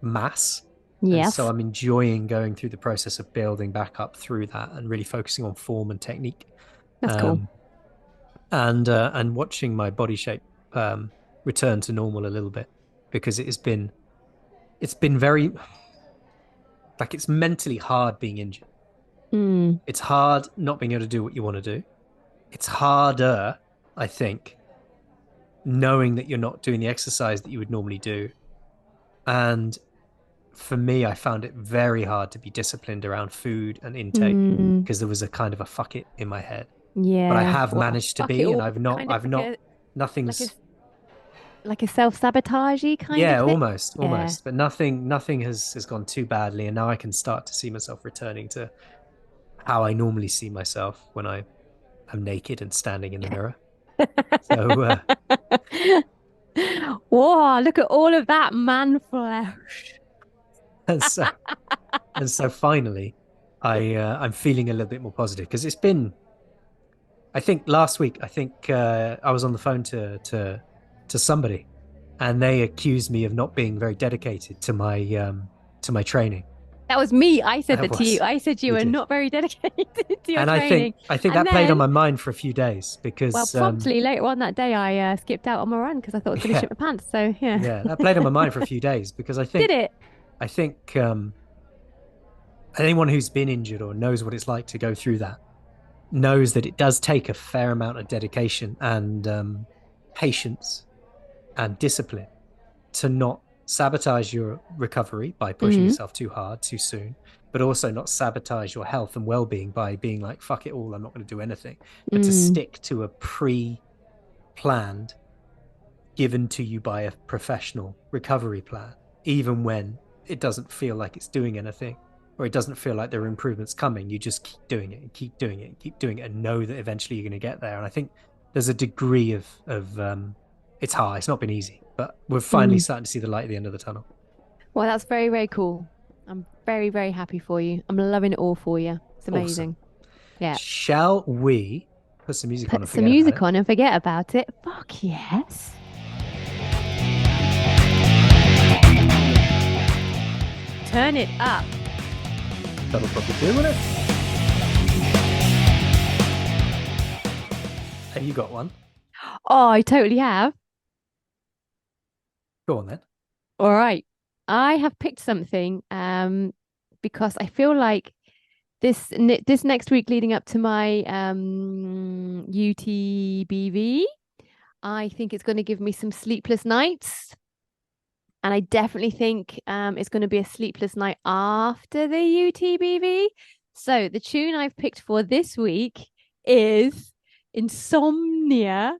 mass. And so yes, I'm enjoying going through the process of building back up through that and really focusing on form and technique. that's cool. Um, and watching my body shape return to normal a little bit because it's been very, like, it's mentally hard being injured. Mm, It's hard not being able to do what you want to do. It's harder, I think, knowing that you're not doing the exercise that you would normally do. And for me, I found it very hard to be disciplined around food and intake mm, because there was a kind of a fuck it in my head. But I yeah. have Well, managed to fuck it be, and all. I've not, Kind of I've not, like a nothing's, like a self-sabotagey kind of yeah, thing. almost, Yeah. almost, but nothing has gone too badly. And now I can start to see myself returning to how I normally see myself when I am naked and standing in the mirror. So, Whoa, look at all of that man flesh. and so, and so finally, I'm feeling a little bit more positive because it's been. I think last week, I was on the phone to somebody, and they accused me of not being very dedicated to my training. That was me. I said I that to you. was, I said you you were did, not very dedicated to your and I think training. I think And that played on then, my mind for a few days well, because promptly later on that day, I skipped out on my run because I thought I was going to yeah, shit my pants. So yeah, yeah, that played on my mind for a few days because I did think it. I think anyone who's been injured or knows what it's like to go through that knows that it does take a fair amount of dedication and patience and discipline to not sabotage your recovery by pushing Mm, yourself too hard too soon, but also not sabotage your health and well-being by being like, fuck it all, I'm not going to do anything, but to mm, stick to a pre-planned, given to you by a professional recovery plan, even when it doesn't feel like it's doing anything or it doesn't feel like there are improvements coming. You just keep doing it and keep doing it and keep doing it and know that eventually you're going to get there. And I think there's a degree of it's hard. It's not been easy, but we're finally mm. starting to see the light at the end of the tunnel. Well, that's very, very cool. I'm very, very happy for you. I'm loving it all for you. It's Awesome. amazing. Yeah. Shall we put some music on Put and some forget about music it? on and forget about it. Fuck yes. Turn it up. That'll probably do it. Have you got one? Oh, I totally have. Go on then. All right. I have picked something because I feel like this next week leading up to my UTBV, I think it's going to give me some sleepless nights. And I definitely think it's going to be a sleepless night after the UTBV. So the tune I've picked for this week is Insomnia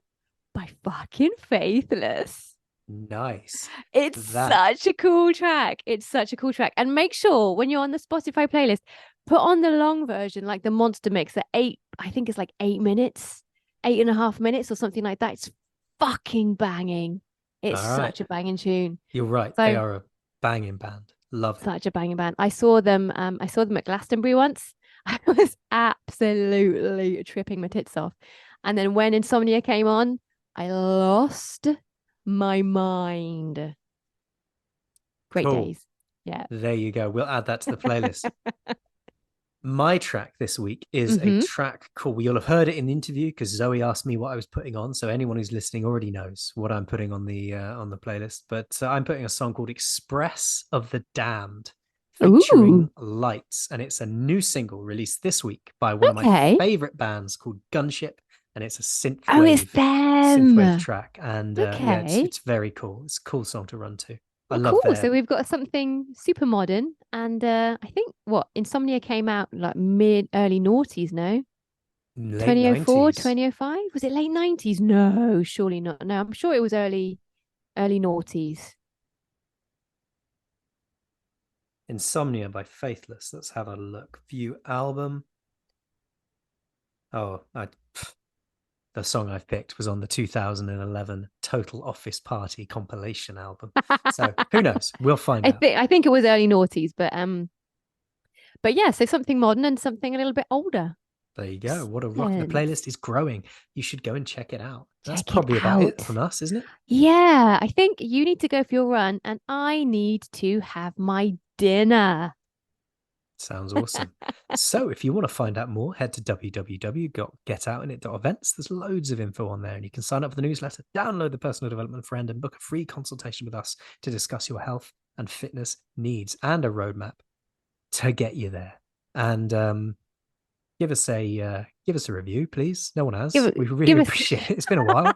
by fucking Faithless. Nice. It's such a cool track. It's such a cool track. And make sure when you're on the Spotify playlist, put on the long version, like the monster mix at I think it's like 8 minutes, 8.5 minutes or something like that. It's fucking banging. It's such a banging tune. You're right. So, they are a banging band. Love them. Such a banging band. I saw them at Glastonbury once. I was absolutely tripping my tits off. And then when Insomnia came on, I lost my mind. Great days. Yeah. There you go. We'll add that to the playlist. My track this week is a track called, you'll have heard it in the interview because Zoe asked me what I was putting on. So anyone who's listening already knows what I'm putting on the playlist. But I'm putting a song called Express of the Damned featuring Lights. And it's a new single released this week by one of my favorite bands called Gunship. And it's a synthwave track. And yeah, it's very cool. It's a cool song to run to. I love that. So we've got something super modern, and I think Insomnia came out like early noughties, no? Late 2004, 90s. 2005? Was it late 90s? No, surely not. No, I'm sure it was early noughties. Insomnia by Faithless. Let's have a look. View album. The song I've picked was on the 2011 Total Office Party compilation album. So who knows? We'll find out. I think it was early noughties, but yeah, so something modern and something a little bit older. There you go. What a rock. The playlist is growing. You should go and check it out. That's probably about it from us, isn't it? Yeah, I think you need to go for your run and I need to have my dinner. Sounds awesome. So if you want to find out more, head to www.getoutinit.events. There's loads of info on there and you can sign up for the newsletter, download the personal development friend and book a free consultation with us to discuss your health and fitness needs and a roadmap to get you there. And give us a review, please. No one has. We really appreciate it. It's been a while.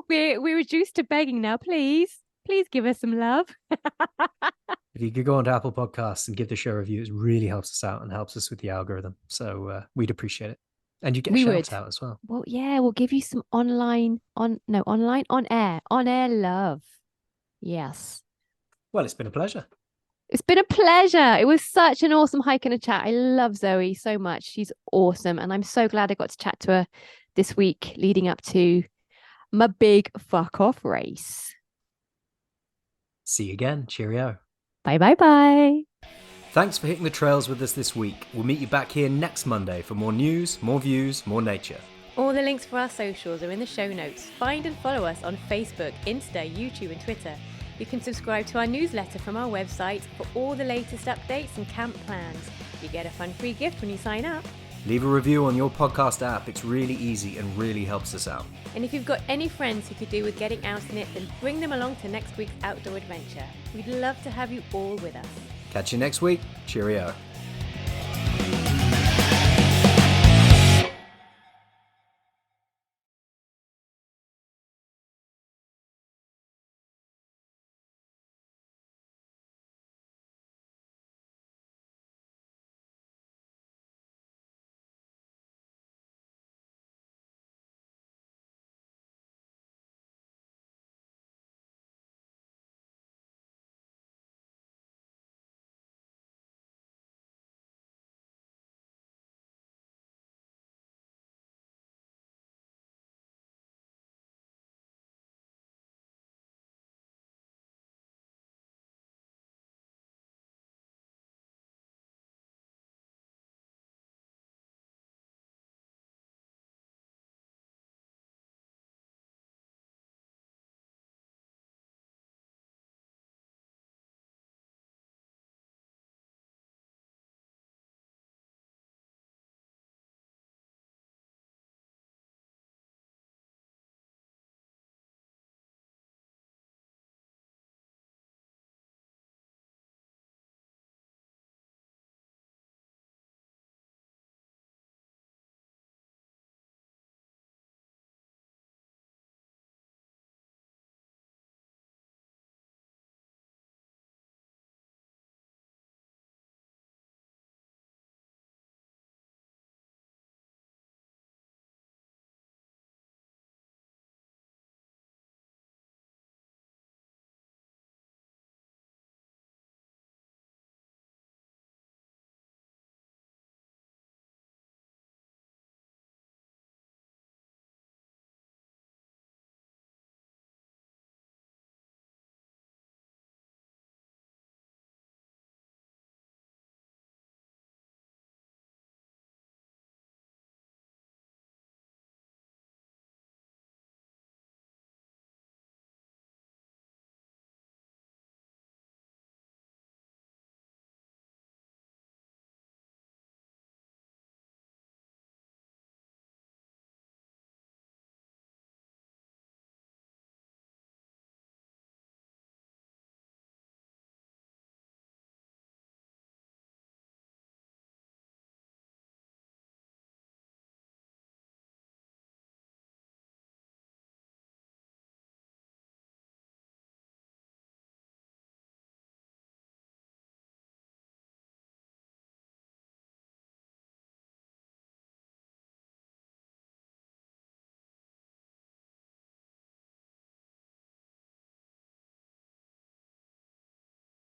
We're reduced to begging now. Please give us some love. If you could go onto Apple Podcasts and give the show a review, it really helps us out and helps us with the algorithm. So we'd appreciate it. And you get a shout out as well. Well, yeah, we'll give you some on air love. Yes. Well, it's been a pleasure. It's been a pleasure. It was such an awesome hike and a chat. I love Zoe so much. She's awesome. And I'm so glad I got to chat to her this week leading up to my big fuck off race. See you again. Cheerio. Bye. Thanks for hitting the trails with us this week. We'll meet you back here next Monday for more news, more views, more nature. All the links for our socials are in the show notes. Find and follow us on Facebook, Insta, YouTube and Twitter. You can subscribe to our newsletter from our website for all the latest updates and camp plans. You get a fun free gift when you sign up. Leave a review on your podcast app. It's really easy and really helps us out. And if you've got any friends who could do with getting out in it, then bring them along to next week's outdoor adventure. We'd love to have you all with us. Catch you next week. Cheerio.